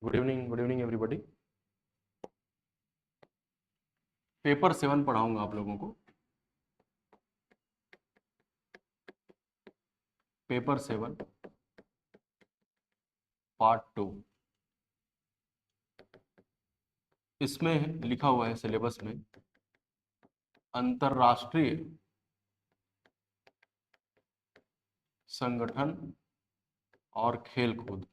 Good evening everybody. Paper 7 पढ़ाऊंगा आप लोगों को। Paper 7 part 2। इसमें लिखा हुआ है सिलेबस में अंतरराष्ट्रीय संगठन और खेल कूद,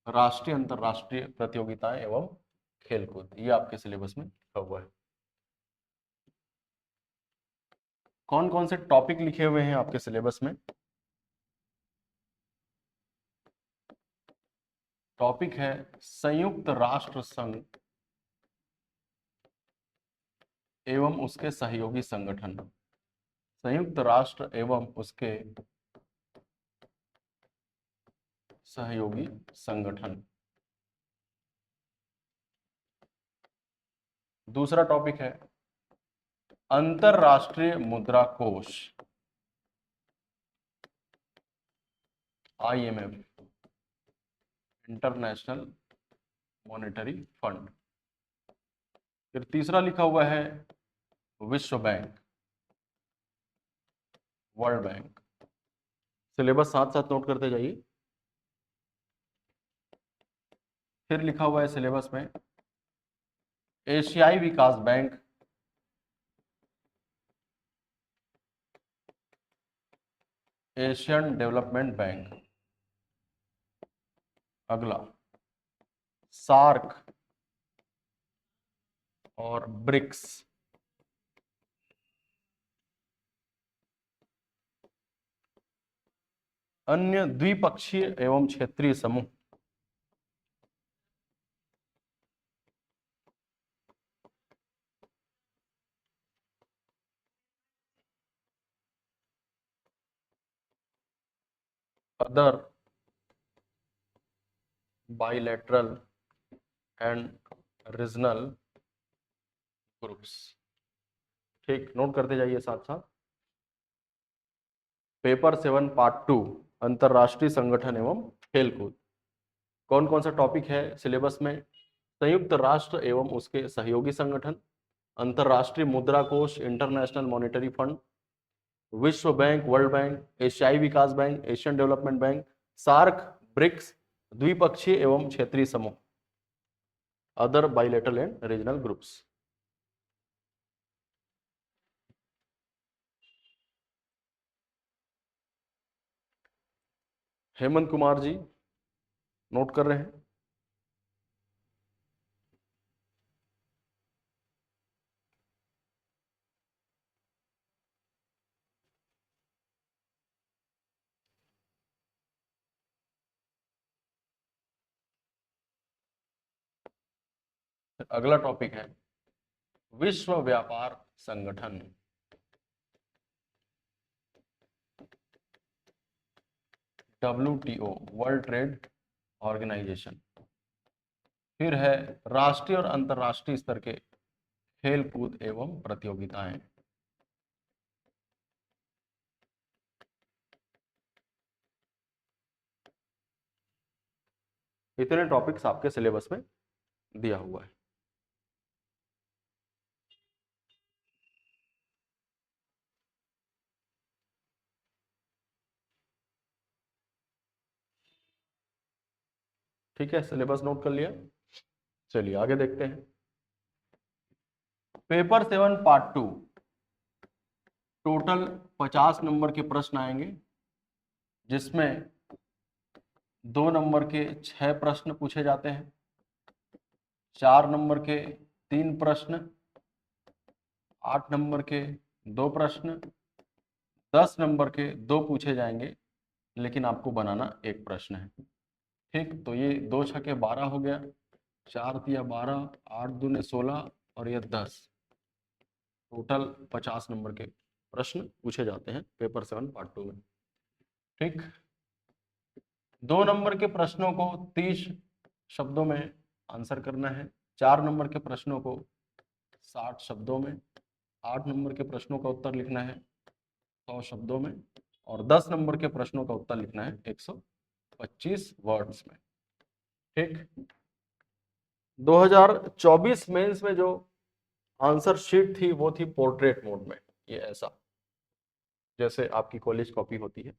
राष्ट्रीय अंतरराष्ट्रीय प्रतियोगिताएं एवं खेल कूद, ये आपके सिलेबस में लिखा हुआ है। कौन कौन से टॉपिक लिखे हुए हैं आपके सिलेबस में? टॉपिक है संयुक्त राष्ट्र संघ एवं उसके सहयोगी संगठन। संयुक्त राष्ट्र एवं उसके सहयोगी संगठन। दूसरा टॉपिक है अंतरराष्ट्रीय मुद्रा कोष, IMF, इंटरनेशनल मॉनेटरी फंड। फिर तीसरा लिखा हुआ है विश्व बैंक, वर्ल्ड बैंक। सिलेबस साथ साथ नोट करते जाइए। फिर लिखा हुआ है सिलेबस में एशियाई विकास बैंक, एशियन डेवलपमेंट बैंक। अगला सार्क और ब्रिक्स। अन्य द्विपक्षीय एवं क्षेत्रीय समूह। Other bilateral and regional groups. ठीक, नोट करते जाइए साथ साथ। पेपर 7 पार्ट 2 अंतरराष्ट्रीय संगठन एवं खेलकूद। कौन कौन सा टॉपिक है सिलेबस में? संयुक्त राष्ट्र एवं उसके सहयोगी संगठन, अंतरराष्ट्रीय मुद्रा कोष, इंटरनेशनल मॉनेटरी फंड, विश्व बैंक, वर्ल्ड बैंक, एशियाई विकास bank, Asian development bank, SAARC, BRICS, द्विपक्षीय एवं क्षेत्रीय समूह, other bilateral and regional groups. Hemant Kumar ji note कर रहे हैं? अगला टॉपिक है विश्व व्यापार संगठन, WTO, वर्ल्ड ट्रेड ऑर्गेनाइजेशन। फिर है राष्ट्रीय और अंतरराष्ट्रीय स्तर के खेल कूद एवं प्रतियोगिताएं। इतने टॉपिक्स आपके सिलेबस में दिया हुआ है। ठीक है, सिलेबस नोट कर लिया। चलिए आगे देखते हैं। पेपर 7 पार्ट 2 टोटल 50 नंबर के प्रश्न आएंगे, जिसमें 2 नंबर के 6 प्रश्न पूछे जाते हैं, 4 नंबर के 3 प्रश्न, 8 नंबर के 2 प्रश्न, 10 नंबर के 2 पूछे जाएंगे, लेकिन आपको बनाना एक प्रश्न है। ठीक, तो ये 2 छके 12 हो गया, 4 तिया 12, 8 दूने 16 और ये 10। टोटल 50 नंबर के प्रश्न पूछे जाते हैं पेपर 7 पार्ट 2 में। ठीक, 2 नंबर के प्रश्नों को 30 शब्दों में आंसर करना है, 4 नंबर के प्रश्नों को 60 शब्दों में, 8 नंबर के प्रश्नों का उत्तर लिखना है 100 शब्दों में, और 10 नंबर के प्रश्नों का उत्तर लिखना है 125 वर्ड्स में। ठीक, 2024 मेंस में जो आंसर शीट थी वो थी पोर्ट्रेट मोड में, ये ऐसा जैसे आपकी कॉलेज कॉपी होती है।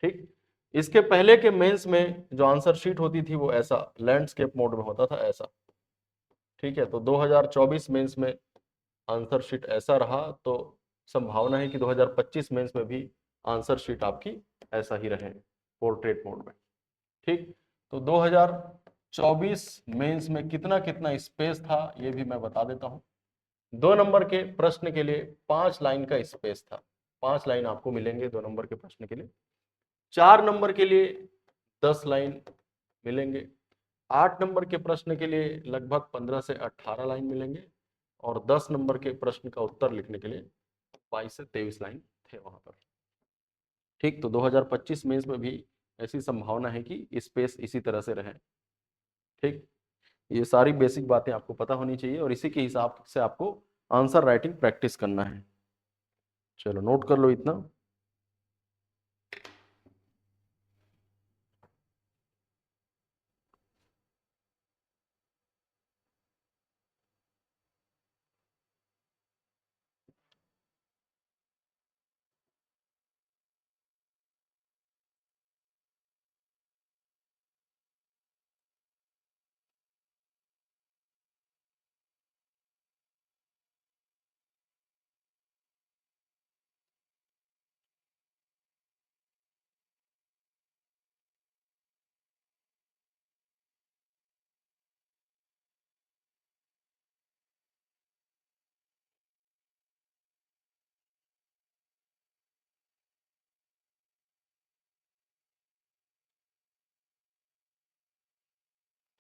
ठीक, इसके पहले के मेंस में जो आंसर शीट होती थी वो ऐसा लैंडस्केप मोड में होता था, ऐसा। ठीक है, तो 2024 मेंस में आंसर शीट ऐसा रहा, तो संभावना है कि 2025 मेंस में भी आंसर शीट आपकी ऐसा ही रहे, पोर्ट्रेट मोड में। ठीक, तो 2024 मेंस में कितना कितना स्पेस था ये भी मैं बता देता हूं। 2 नंबर के प्रश्न के लिए 5 लाइन का स्पेस था, 5 लाइन आपको मिलेंगे 2 नंबर के प्रश्न के लिए। 4 नंबर के लिए 10 लाइन मिलेंगे। 8 नंबर के प्रश्न के लिए लगभग 15 से 18 लाइन मिलेंगे, और 10 नंबर के प्रश्न का उत्तर लिखने के लिए 22 से 23 लाइन थे वहां पर। ठीक, तो 2025 मेंस में भी ऐसी संभावना है कि स्पेस इसी तरह से रहे। ठीक, ये सारी बेसिक बातें आपको पता होनी चाहिए और इसी के हिसाब से आपको आंसर राइटिंग प्रैक्टिस करना है। चलो नोट कर लो इतना।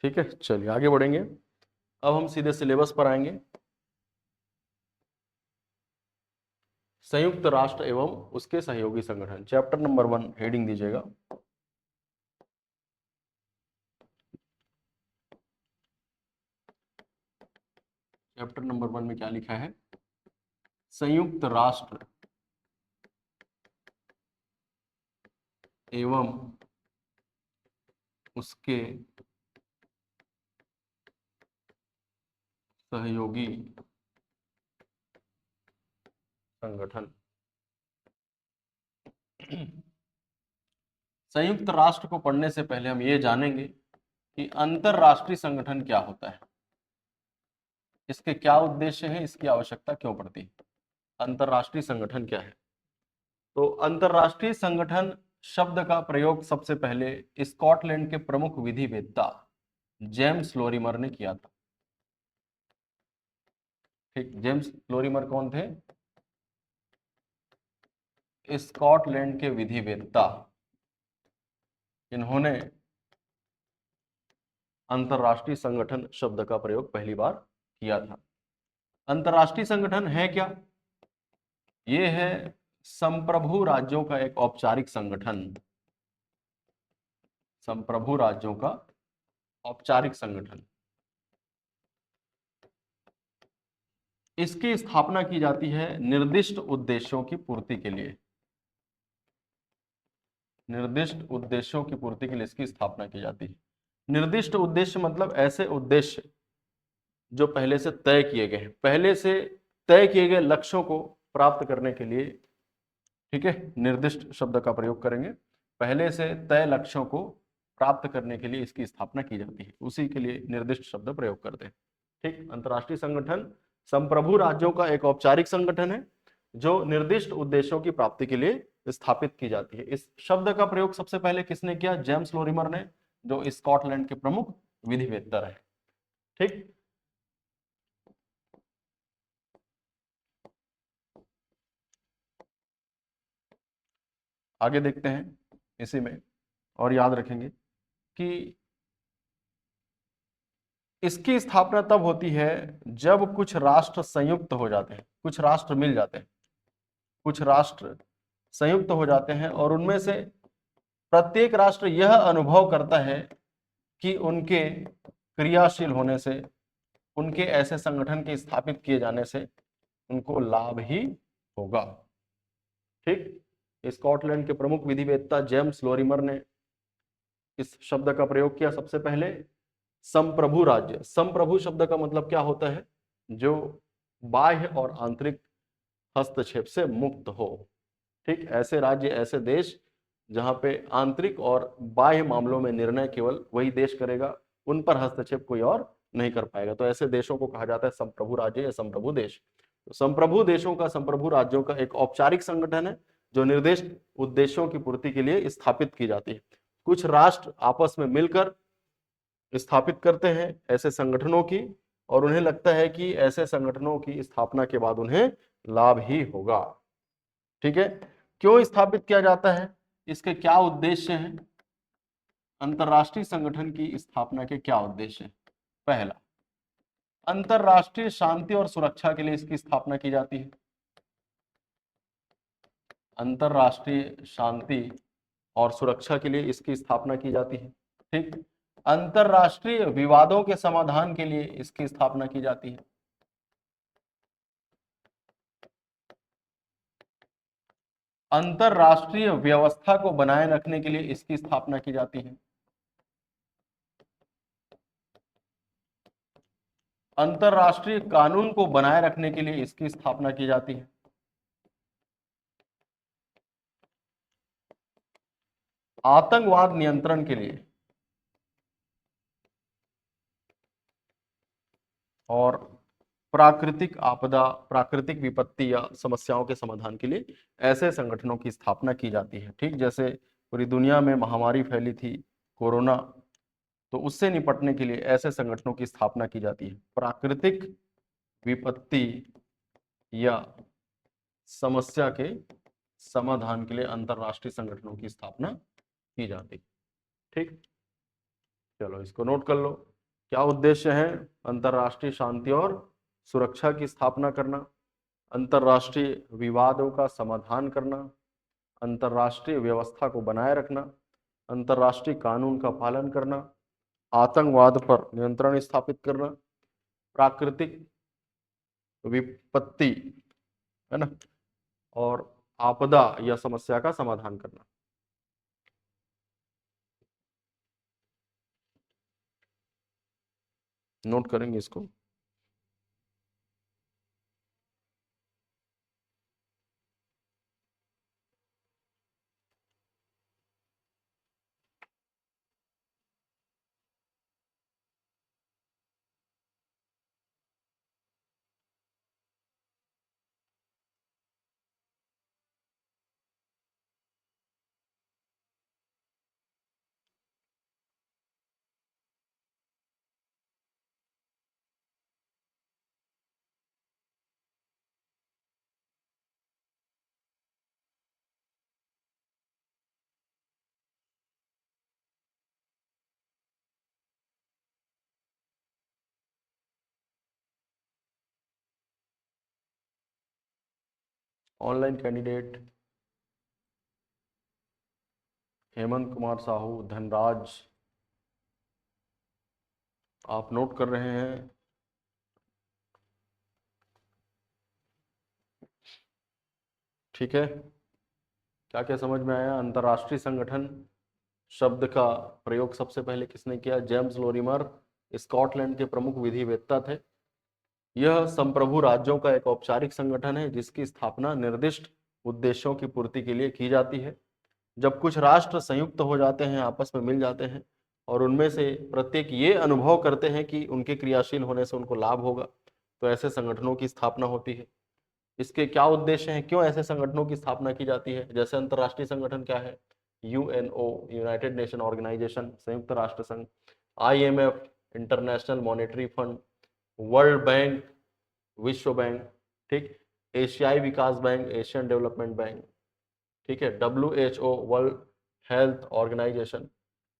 ठीक है, चलिए आगे बढ़ेंगे। अब हम सीधे सिलेबस पर आएंगे। संयुक्त राष्ट्र एवं उसके सहयोगी संगठन, चैप्टर नंबर 1, हेडिंग दीजिएगा। चैप्टर नंबर 1 में क्या लिखा है? संयुक्त राष्ट्र एवं उसके सहयोगी संगठन। संयुक्त राष्ट्र को पढ़ने से पहले हम ये जानेंगे कि अंतरराष्ट्रीय संगठन क्या होता है, इसके क्या उद्देश्य हैं, इसकी आवश्यकता क्यों पड़ती है। अंतरराष्ट्रीय संगठन क्या है? तो अंतरराष्ट्रीय संगठन शब्द का प्रयोग सबसे पहले स्कॉटलैंड के प्रमुख विधिवेत्ता जेम्स लोरिमर ने किया था। ठीक, जेम्स लोरिमर कौन थे? स्कॉटलैंड के विधिवेत्ता, इन्होंने अंतरराष्ट्रीय संगठन शब्द का प्रयोग पहली बार किया था। अंतरराष्ट्रीय संगठन है क्या? ये है संप्रभु राज्यों का एक औपचारिक संगठन, संप्रभु राज्यों का औपचारिक संगठन। इसकी स्थापना की जाती है निर्दिष्ट उद्देश्यों की पूर्ति के लिए। निर्दिष्ट उद्देश्यों की पूर्ति के लिए इसकी स्थापना की जाती है। निर्दिष्ट उद्देश्य मतलब ऐसे उद्देश्य जो पहले से तय किए गए हैं, पहले से तय किए गए लक्ष्यों को प्राप्त करने के लिए, ठीक है, निर्दिष्ट शब्द का प्रयोग करेंगे। पहले से तय लक्ष्यों को प्राप्त करने के लिए इसकी स्थापना की जाती है, उसी के लिए निर्दिष्ट शब्द प्रयोग करते हैं। ठीक, अंतरराष्ट्रीय संगठन संप्रभु राज्यों का एक औपचारिक संगठन है जो निर्दिष्ट उद्देश्यों की प्राप्ति के लिए स्थापित की जाती है। इस शब्द का प्रयोग सबसे पहले किसने किया? जेम्स लोरिमर ने, जो स्कॉटलैंड के प्रमुख विधिवेत्ता रहे। ठीक, आगे देखते हैं इसी में, और याद रखेंगे कि इसकी स्थापना तब होती है जब कुछ राष्ट्र संयुक्त हो जाते हैं, कुछ राष्ट्र मिल जाते हैं, कुछ राष्ट्र संयुक्त हो जाते हैं और उनमें से प्रत्येक राष्ट्र यह अनुभव करता है कि उनके क्रियाशील होने से, उनके ऐसे संगठन के स्थापित किए जाने से उनको लाभ ही होगा। ठीक, स्कॉटलैंड के प्रमुख विधिवेत्ता जेम्स लोरिमर ने इस शब्द का प्रयोग किया सबसे पहले संप्रभु राज्य, संप्रभु शब्द का मतलब क्या होता है? जो बाह्य और आंतरिक हस्तक्षेप से मुक्त हो। ठीक, ऐसे राज्य, ऐसे देश जहां पे आंतरिक और बाह्य मामलों में निर्णय केवल वही देश करेगा, उन पर हस्तक्षेप कोई और नहीं कर पाएगा, तो ऐसे देशों को कहा जाता है संप्रभु राज्य या संप्रभु देश। तो संप्रभु देशों का, संप्रभु राज्यों का एक औपचारिक संगठन है जो निर्दिष्ट उद्देश्यों की पूर्ति के लिए स्थापित की जाती है। कुछ राष्ट्र आपस में मिलकर स्थापित करते हैं ऐसे संगठनों की, और उन्हें लगता है कि ऐसे संगठनों की स्थापना के बाद उन्हें लाभ ही होगा। ठीक है, क्यों स्थापित किया जाता है, इसके क्या उद्देश्य हैं? अंतरराष्ट्रीय संगठन की स्थापना के क्या उद्देश्य हैं? पहला, अंतरराष्ट्रीय शांति और सुरक्षा के लिए इसकी स्थापना की जाती है। अंतरराष्ट्रीय शांति और सुरक्षा के लिए इसकी स्थापना की जाती है। ठीक, अंतरराष्ट्रीय विवादों के समाधान के लिए इसकी स्थापना की जाती है। अंतरराष्ट्रीय व्यवस्था को बनाए रखने के लिए इसकी स्थापना की जाती है। अंतरराष्ट्रीय कानून को बनाए रखने के लिए इसकी स्थापना की जाती है। आतंकवाद नियंत्रण के लिए और प्राकृतिक आपदा, प्राकृतिक विपत्ति या समस्याओं के समाधान के लिए ऐसे संगठनों की स्थापना की जाती है। ठीक, जैसे पूरी दुनिया में महामारी फैली थी कोरोना, तो उससे निपटने के लिए ऐसे संगठनों की स्थापना की जाती है। प्राकृतिक विपत्ति या समस्या के समाधान के लिए अंतरराष्ट्रीय संगठनों की स्थापना की जाती है। ठीक, चलो इसको नोट कर लो। क्या उद्देश्य है? अंतरराष्ट्रीय शांति और सुरक्षा की स्थापना करना, अंतरराष्ट्रीय विवादों का समाधान करना, अंतरराष्ट्रीय व्यवस्था को बनाए रखना, अंतरराष्ट्रीय कानून का पालन करना, आतंकवाद पर नियंत्रण स्थापित करना, प्राकृतिक विपत्ति, है ना, और आपदा या समस्या का समाधान करना। नोट करेंगे इसको। ऑनलाइन कैंडिडेट हेमंत कुमार साहू, धनराज, आप नोट कर रहे हैं। ठीक है, क्या क्या समझ में आया? अंतरराष्ट्रीय संगठन शब्द का प्रयोग सबसे पहले किसने किया? जेम्स लोरिमर, स्कॉटलैंड के प्रमुख विधिवेत्ता थे। यह संप्रभु राज्यों का एक औपचारिक संगठन है जिसकी स्थापना निर्दिष्ट उद्देश्यों की पूर्ति के लिए की जाती है। जब कुछ राष्ट्र संयुक्त हो जाते हैं, आपस में मिल जाते हैं, और उनमें से प्रत्येक ये अनुभव करते हैं कि उनके क्रियाशील होने से उनको लाभ होगा, तो ऐसे संगठनों की स्थापना होती है। इसके क्या उद्देश्य हैं, क्यों ऐसे संगठनों की स्थापना की जाती है? जैसे अंतरराष्ट्रीय संगठन क्या है? यूएनओ, यूनाइटेड नेशन ऑर्गेनाइजेशन, संयुक्त राष्ट्र संघ, IMF, international monetary fund, world bank, विश्व बैंक, ठीक, एशियाई विकास बैंक, एशियन डेवलपमेंट बैंक, ठीक है, WHO, वर्ल्ड हेल्थ ऑर्गेनाइजेशन,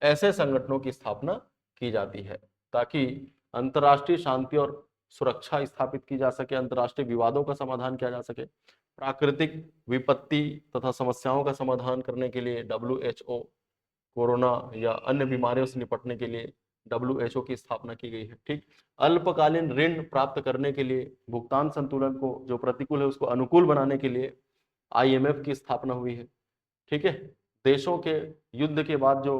ऐसे संगठनों की स्थापना की जाती है ताकि अंतर्राष्ट्रीय शांति और सुरक्षा स्थापित की जा सके, अंतर्राष्ट्रीय विवादों का समाधान किया जा सके, प्राकृतिक विपत्ति तथा समस्याओं का समाधान करने के लिए WHO, कोरोना या अन्य बीमारियों से निपटने के लिए WHO की स्थापना की गई है। ठीक, अल्पकालीन ऋण प्राप्त करने के लिए, भुगतान संतुलन को जो प्रतिकूल है उसको अनुकूल बनाने के लिए IMF की स्थापना हुई है। ठीक है, देशों के युद्ध के बाद जो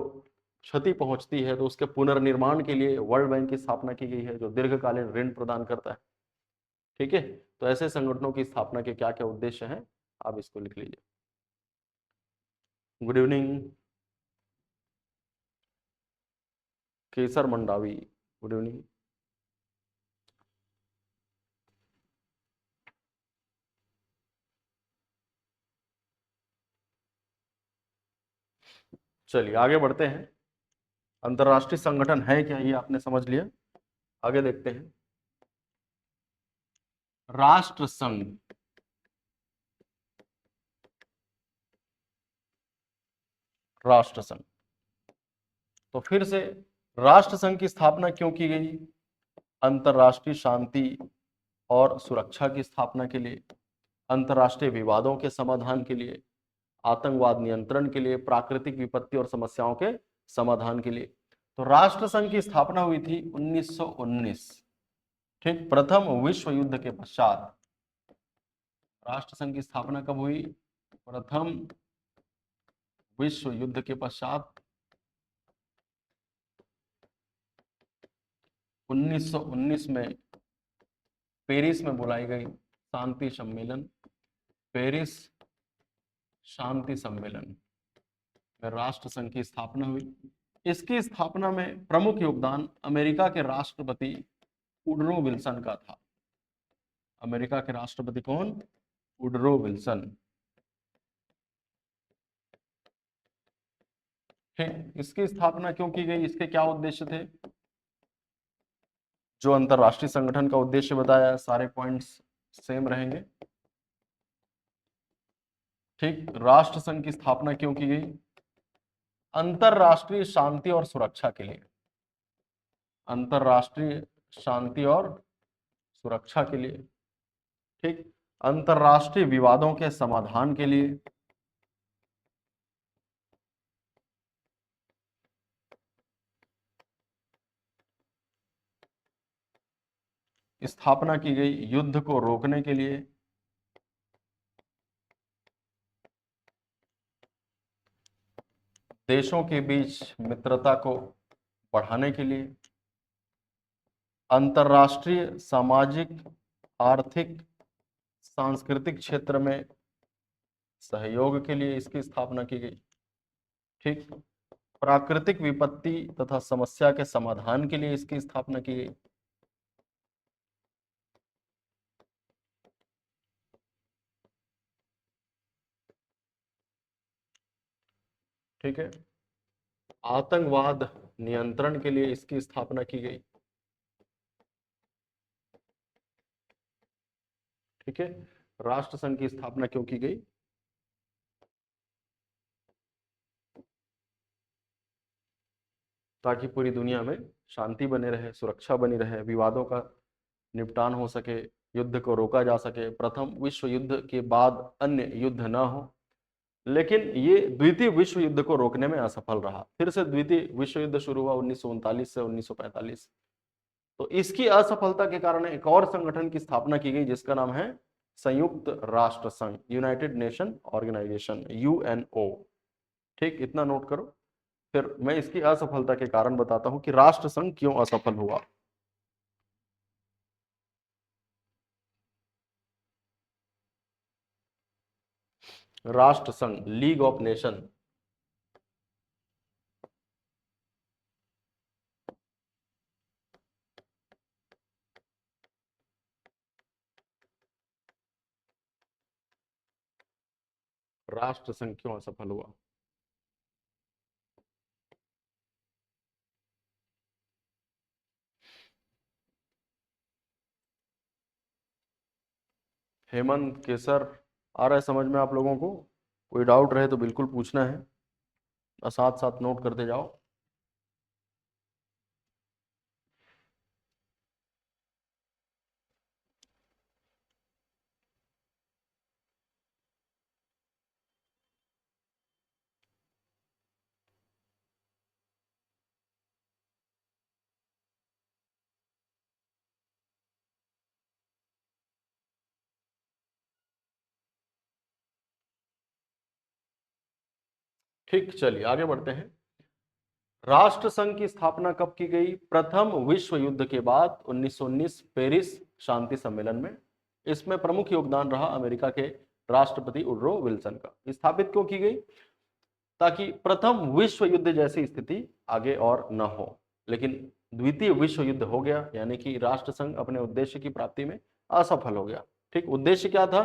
क्षति पहुंचती है तो उसके पुनर्निर्माण के लिए वर्ल्ड बैंक की स्थापना की गई है, जो दीर्घकालीन ऋण प्रदान करता है। ठीक है, तो ऐसे संगठनों की स्थापना के क्या क्या उद्देश्य हैं, आप इसको लिख लीजिए। गुड इवनिंग केसर मंडावी, गुड इवनिंग। चलिए आगे बढ़ते हैं। अंतरराष्ट्रीय संगठन है क्या, ये आपने समझ लिया। आगे देखते हैं राष्ट्र संघ। राष्ट्र संघ, तो फिर से राष्ट्र संघ की स्थापना क्यों की गई? अंतरराष्ट्रीय शांति और सुरक्षा की स्थापना के लिए, अंतरराष्ट्रीय विवादों के समाधान के लिए, आतंकवाद नियंत्रण के लिए, प्राकृतिक विपत्ति और समस्याओं के समाधान के लिए। तो राष्ट्र संघ की स्थापना हुई थी 1919। ठीक, प्रथम विश्व युद्ध के पश्चात राष्ट्र संघ की स्थापना कब हुई? प्रथम विश्व युद्ध के पश्चात 1919 में पेरिस में बुलाई गई शांति सम्मेलन, पेरिस शांति सम्मेलन में राष्ट्र संघ की स्थापना हुई। इसकी स्थापना में प्रमुख योगदान अमेरिका के राष्ट्रपति वुडरो विल्सन का था। अमेरिका के राष्ट्रपति कौन? Woodrow Wilson. ठीक, इसकी स्थापना क्यों की गई, इसके क्या उद्देश्य थे? जो अंतरराष्ट्रीय संगठन का उद्देश्य बताया, सारे पॉइंट्स सेम रहेंगे। ठीक, राष्ट्र संघ की स्थापना क्यों की गई? अंतरराष्ट्रीय शांति और सुरक्षा के लिए, अंतरराष्ट्रीय शांति और सुरक्षा के लिए। ठीक, अंतरराष्ट्रीय विवादों के समाधान के लिए, स्थापना की गई युद्ध को रोकने के लिए, देशों के बीच मित्रता को बढ़ाने के लिए, अंतरराष्ट्रीय सामाजिक, आर्थिक, सांस्कृतिक क्षेत्र में सहयोग के लिए इसकी स्थापना की गई। ठीक, प्राकृतिक विपत्ति तथा समस्या के समाधान के लिए इसकी स्थापना की गई। ठीक है, आतंकवाद नियंत्रण के लिए इसकी स्थापना की गई। ठीक है, राष्ट्र संघ की स्थापना क्यों की गई? ताकि पूरी दुनिया में शांति बने रहे, सुरक्षा बनी रहे, विवादों का निपटान हो सके, युद्ध को रोका जा सके, प्रथम विश्व युद्ध के बाद अन्य युद्ध न हो। लेकिन ये द्वितीय विश्व युद्ध को रोकने में असफल रहा। फिर से द्वितीय विश्व युद्ध शुरू हुआ 1939 से 1945। तो इसकी असफलता के कारण एक और संगठन की स्थापना की गई जिसका नाम है संयुक्त राष्ट्र संघ, यूनाइटेड नेशन ऑर्गेनाइजेशन, यूएनओ। ठीक, इतना नोट करो। फिर मैं इसकी असफलता के कारण बताता हूं कि राष्ट्र संघ क्यों असफल हुआ। राष्ट्र संघ, लीग ऑफ नेशन, राष्ट्र संघ क्यों असफल हुआ? हेमंत, केसर, आ रहा है समझ में आप लोगों को? कोई डाउट रहे तो बिल्कुल पूछना है और साथ साथ नोट करते जाओ। ठीक, चलिए आगे बढ़ते हैं। राष्ट्र संघ की स्थापना कब की गई? प्रथम विश्व युद्ध के बाद 1919 पेरिस शांति सम्मेलन में। इसमें प्रमुख योगदान रहा अमेरिका के राष्ट्रपति वुडरो विल्सन का। स्थापित क्यों की गई? ताकि प्रथम विश्व युद्ध जैसी स्थिति आगे और न हो। लेकिन द्वितीय विश्व युद्ध हो गया, यानी कि राष्ट्र संघ अपने उद्देश्य की प्राप्ति में असफल हो गया। ठीक, उद्देश्य क्या था?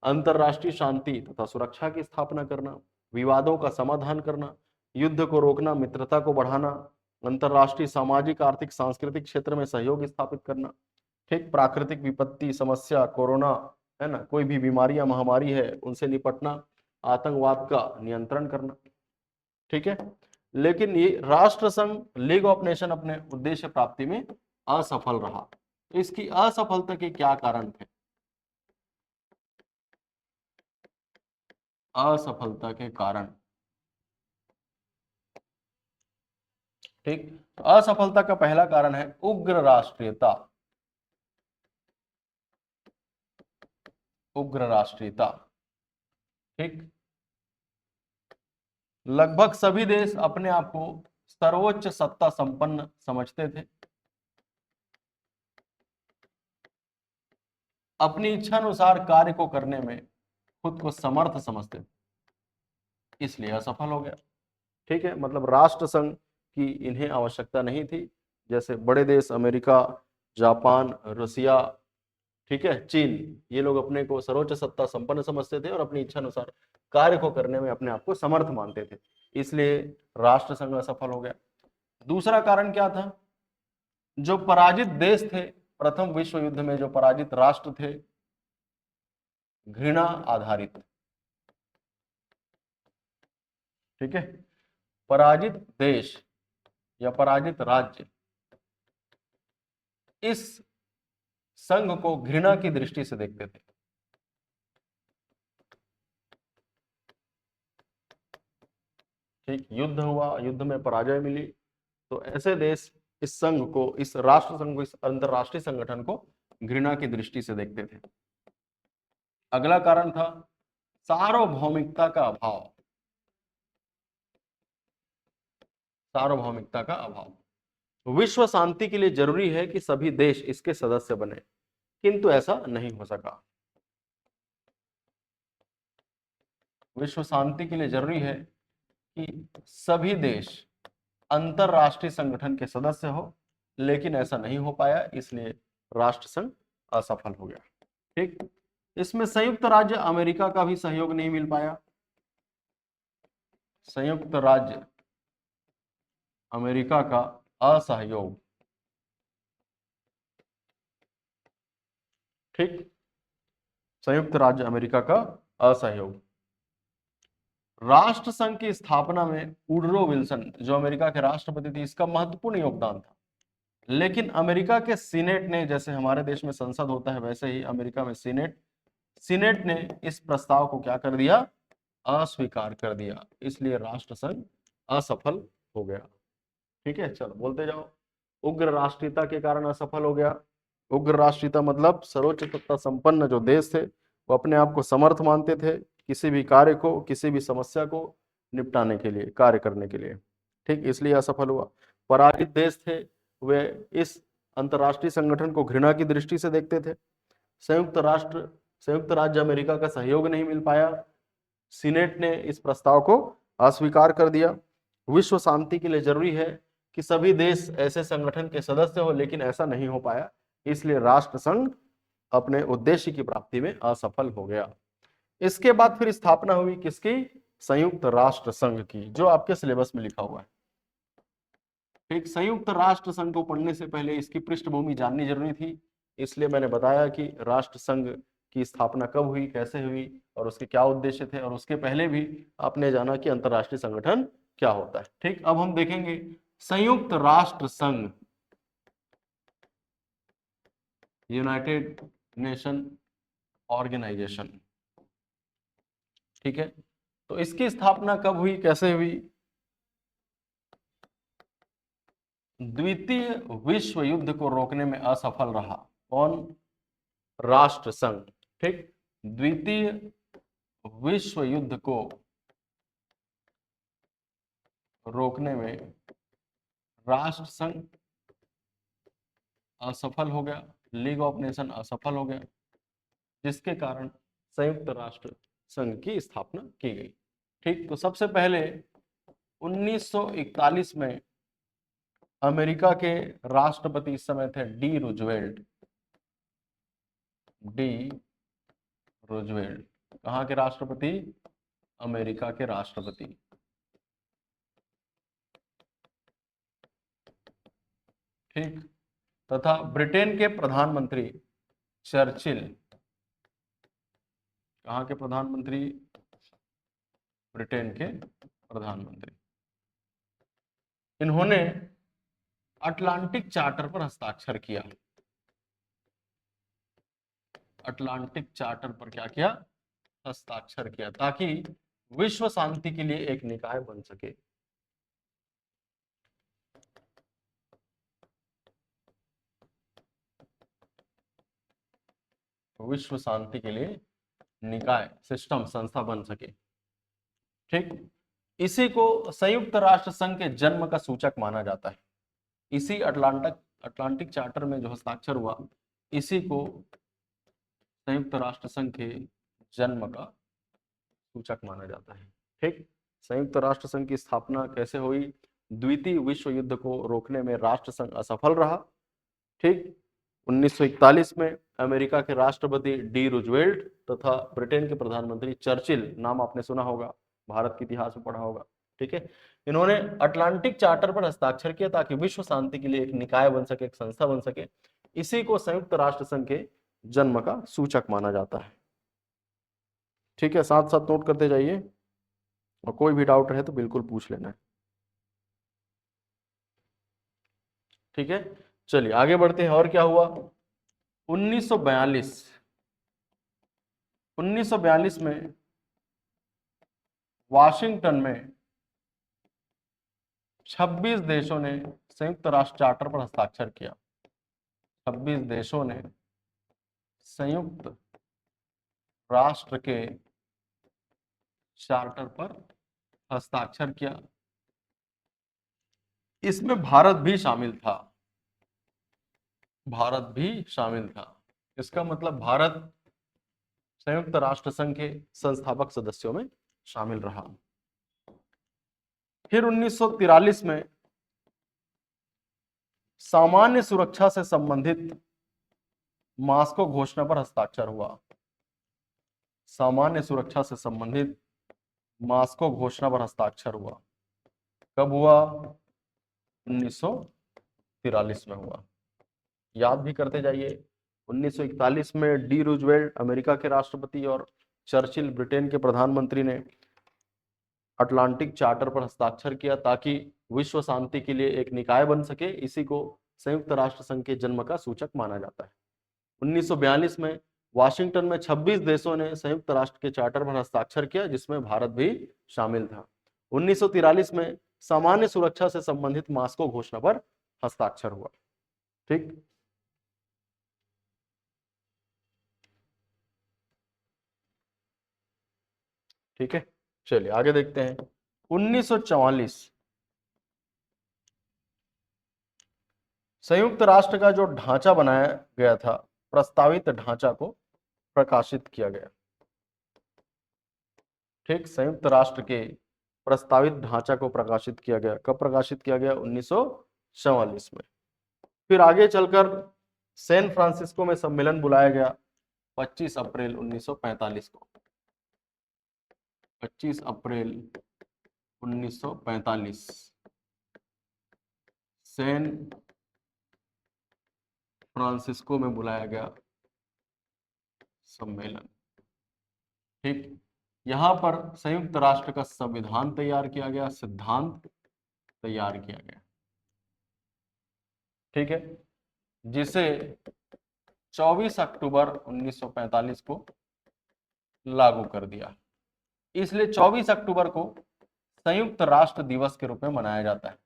अंतरराष्ट्रीय शांति तथा सुरक्षा की स्थापना करना, विवादों का समाधान करना, युद्ध को रोकना, मित्रता को बढ़ाना, अंतरराष्ट्रीय सामाजिक, आर्थिक, सांस्कृतिक क्षेत्र में सहयोग स्थापित करना। ठीक, प्राकृतिक विपत्ति, समस्या, कोरोना है ना, कोई भी बीमारी या महामारी है उनसे निपटना, आतंकवाद का नियंत्रण करना। ठीक है, लेकिन ये राष्ट्र संघ लीग ऑफ नेशन अपने उद्देश्य प्राप्ति में असफल रहा। तो इसकी असफलता के क्या कारण थे? असफलता के कारण, ठीक, तो असफलता का पहला कारण है उग्र राष्ट्रीयता। उग्र राष्ट्रीयता, ठीक, लगभग सभी देश अपने आप को सर्वोच्च सत्ता संपन्न समझते थे, अपनी इच्छा अनुसार कार्य को करने में खुद को समर्थ समझते थे, इसलिए असफल हो गया। ठीक है, मतलब राष्ट्र संघ की इन्हें आवश्यकता नहीं थी। जैसे बड़े देश अमेरिका, जापान, रूसिया, ठीक है, चीन, ये लोग अपने को सर्वोच्च सत्ता संपन्न समझते थे और अपनी इच्छा अनुसार कार्य को करने में अपने आप को समर्थ मानते थे, इसलिए राष्ट्र संघ असफल हो गया। दूसरा कारण क्या था? जो पराजित देश थे प्रथम विश्व युद्ध में, जो पराजित राष्ट्र थे, घृणा आधारित। ठीक है, पराजित देश या पराजित राज्य इस संघ को घृणा की दृष्टि से देखते थे। ठीक, युद्ध हुआ, युद्ध में पराजय मिली, तो ऐसे देश इस संघ को, इस राष्ट्र संघ को, इस अंतरराष्ट्रीय संगठन को घृणा की दृष्टि से देखते थे। अगला कारण था सार्वभौमिकता का अभाव। सार्वभौमिकता का अभाव। विश्व शांति के लिए जरूरी है कि सभी देश इसके सदस्य बने, किंतु ऐसा नहीं हो सका। विश्व शांति के लिए जरूरी है कि सभी देश अंतरराष्ट्रीय संगठन के सदस्य हो, लेकिन ऐसा नहीं हो पाया, इसलिए राष्ट्र संघ असफल हो गया। ठीक, इसमें संयुक्त राज्य अमेरिका का भी सहयोग नहीं मिल पाया। संयुक्त राज्य अमेरिका का असहयोग। ठीक, संयुक्त राज्य अमेरिका का असहयोग। राष्ट्र संघ की स्थापना में वुडरो विल्सन, जो अमेरिका के राष्ट्रपति थे, इसका महत्वपूर्ण योगदान था। लेकिन अमेरिका के सीनेट ने, जैसे हमारे देश में संसद होता है वैसे ही अमेरिका में सीनेट ने इस प्रस्ताव को क्या कर दिया? अस्वीकार कर दिया, इसलिए राष्ट्र संघ असफल हो गया। ठीक है, चलो बोलते जाओ। उग्र राष्ट्रीयता के कारण असफल हो गया। उग्र राष्ट्रीयता मतलब सर्वोच्च सत्ता संपन्न जो देश थे वो अपने आप को समर्थ मानते थे किसी भी कार्य को, किसी भी समस्या को निपटाने के लिए, कार्य करने के लिए। ठीक, इसलिए असफल हुआ। पराजित देश थे वे इस अंतरराष्ट्रीय संगठन को घृणा की दृष्टि से देखते थे। संयुक्त राज्य अमेरिका का सहयोग नहीं मिल पाया। सीनेट ने इस प्रस्ताव को अस्वीकार कर दिया। विश्व शांति के लिए जरूरी है कि सभी देश ऐसे संगठन के सदस्य हो, लेकिन ऐसा नहीं हो पाया, इसलिए राष्ट्र संघ अपने उद्देश्य की प्राप्ति में असफल हो गया। इसके बाद फिर स्थापना हुई किसकी? संयुक्त राष्ट्र संघ की, जो आपके सिलेबस में लिखा हुआ है। एक संयुक्त राष्ट्र संघ को पढ़ने से पहले इसकी पृष्ठभूमि जाननी जरूरी थी, इसलिए मैंने बताया कि राष्ट्र संघ की स्थापना कब हुई, कैसे हुई और उसके क्या उद्देश्य थे, और उसके पहले भी आपने जाना कि अंतरराष्ट्रीय संगठन क्या होता है। ठीक, अब हम देखेंगे संयुक्त राष्ट्र संघ, यूनाइटेड नेशन ऑर्गेनाइजेशन। ठीक है, तो इसकी स्थापना कब हुई, कैसे हुई? द्वितीय विश्व युद्ध को रोकने में असफल रहा कौन? राष्ट्र संघ। ठीक, द्वितीय विश्व युद्ध को रोकने में राष्ट्र संघ असफल हो गया, लीग ऑफ नेशन असफल हो गया, जिसके कारण संयुक्त राष्ट्र संघ की स्थापना की गई। ठीक, तो सबसे पहले 1941 में अमेरिका के राष्ट्रपति इस समय थे डी रूजवेल्ट। कहाँ के राष्ट्रपति? अमेरिका के राष्ट्रपति। ठीक, तथा ब्रिटेन के प्रधानमंत्री चर्चिल। कहाँ के प्रधानमंत्री? ब्रिटेन के प्रधानमंत्री। इन्होंने अटलांटिक चार्टर पर हस्ताक्षर किया। अटलांटिक चार्टर पर क्या किया? हस्ताक्षर किया, ताकि विश्व शांति के लिए एक निकाय बन सके। विश्व शांति के लिए निकाय, सिस्टम, संस्था बन सके। ठीक, इसी को संयुक्त राष्ट्र संघ के जन्म का सूचक माना जाता है। इसी अटलांटिक चार्टर में जो हस्ताक्षर हुआ, इसी को संयुक्त राष्ट्र संघ के जन्म का सूचक माना जाता है। ठीक, संयुक्त राष्ट्र संघ की स्थापना कैसे हुई? द्वितीय विश्व युद्ध को रोकने में राष्ट्र संघ असफल रहा। ठीक, 1941 में अमेरिका के राष्ट्रपति डी रूजवेल्ट तथा ब्रिटेन के प्रधानमंत्री चर्चिल, नाम आपने सुना होगा, भारत के इतिहास में पढ़ा होगा। ठीक है, इन्होंने अटलांटिक चार्टर पर हस्ताक्षर किया ताकि विश्व शांति के लिए एक निकाय बन सके, एक संस्था बन सके। इसी को संयुक्त राष्ट्र संघ के जन्म का सूचक माना जाता है। ठीक है, साथ साथ नोट करते जाइए, और कोई भी डाउट रहे तो बिल्कुल पूछ लेना है। ठीक है, चलिए आगे बढ़ते हैं। और क्या हुआ? 1942 में वाशिंगटन में 26 देशों ने संयुक्त राष्ट्र चार्टर पर हस्ताक्षर किया। 26 देशों ने संयुक्त राष्ट्र के चार्टर पर हस्ताक्षर किया। इसमें भारत भी शामिल था। भारत भी शामिल था। इसका मतलब भारत संयुक्त राष्ट्र संघ के संस्थापक सदस्यों में शामिल रहा। फिर 1943 में सामान्य सुरक्षा से संबंधित मास्को घोषणा पर हस्ताक्षर हुआ। सामान्य सुरक्षा से संबंधित मास्को घोषणा पर हस्ताक्षर हुआ। कब हुआ? 1943 में हुआ। याद भी करते जाइए। 1941 में डी रूजवेल्ट अमेरिका के राष्ट्रपति और चर्चिल ब्रिटेन के प्रधानमंत्री ने अटलांटिक चार्टर पर हस्ताक्षर किया ताकि विश्व शांति के लिए एक निकाय बन सके। इसी को संयुक्त राष्ट्र संघ के जन्म का सूचक माना जाता है। 1942 में वाशिंगटन में 26 देशों ने संयुक्त राष्ट्र के चार्टर पर हस्ताक्षर किया, जिसमें भारत भी शामिल था। 1943 में सामान्य सुरक्षा से संबंधित मास्को घोषणा पर हस्ताक्षर हुआ। ठीक, ठीक है, चलिए आगे देखते हैं। 1944 संयुक्त राष्ट्र का जो ढांचा बनाया गया था, प्रस्तावित ढांचा को प्रकाशित किया गया। ठीक, संयुक्त राष्ट्र के प्रस्तावित ढांचा को प्रकाशित किया गया। कब प्रकाशित किया गया? 1944 में। फिर आगे चलकर सैन फ्रांसिस्को में सम्मेलन बुलाया गया 25 अप्रैल 1945 को। 25 अप्रैल 1945 सैन फ्रांसिस्को में बुलाया गया सम्मेलन। ठीक, यहां पर संयुक्त राष्ट्र का संविधान तैयार किया गया, सिद्धांत तैयार किया गया। ठीक है, जिसे 24 अक्टूबर 1945 को लागू कर दिया। इसलिए 24 अक्टूबर को संयुक्त राष्ट्र दिवस के रूप में मनाया जाता है।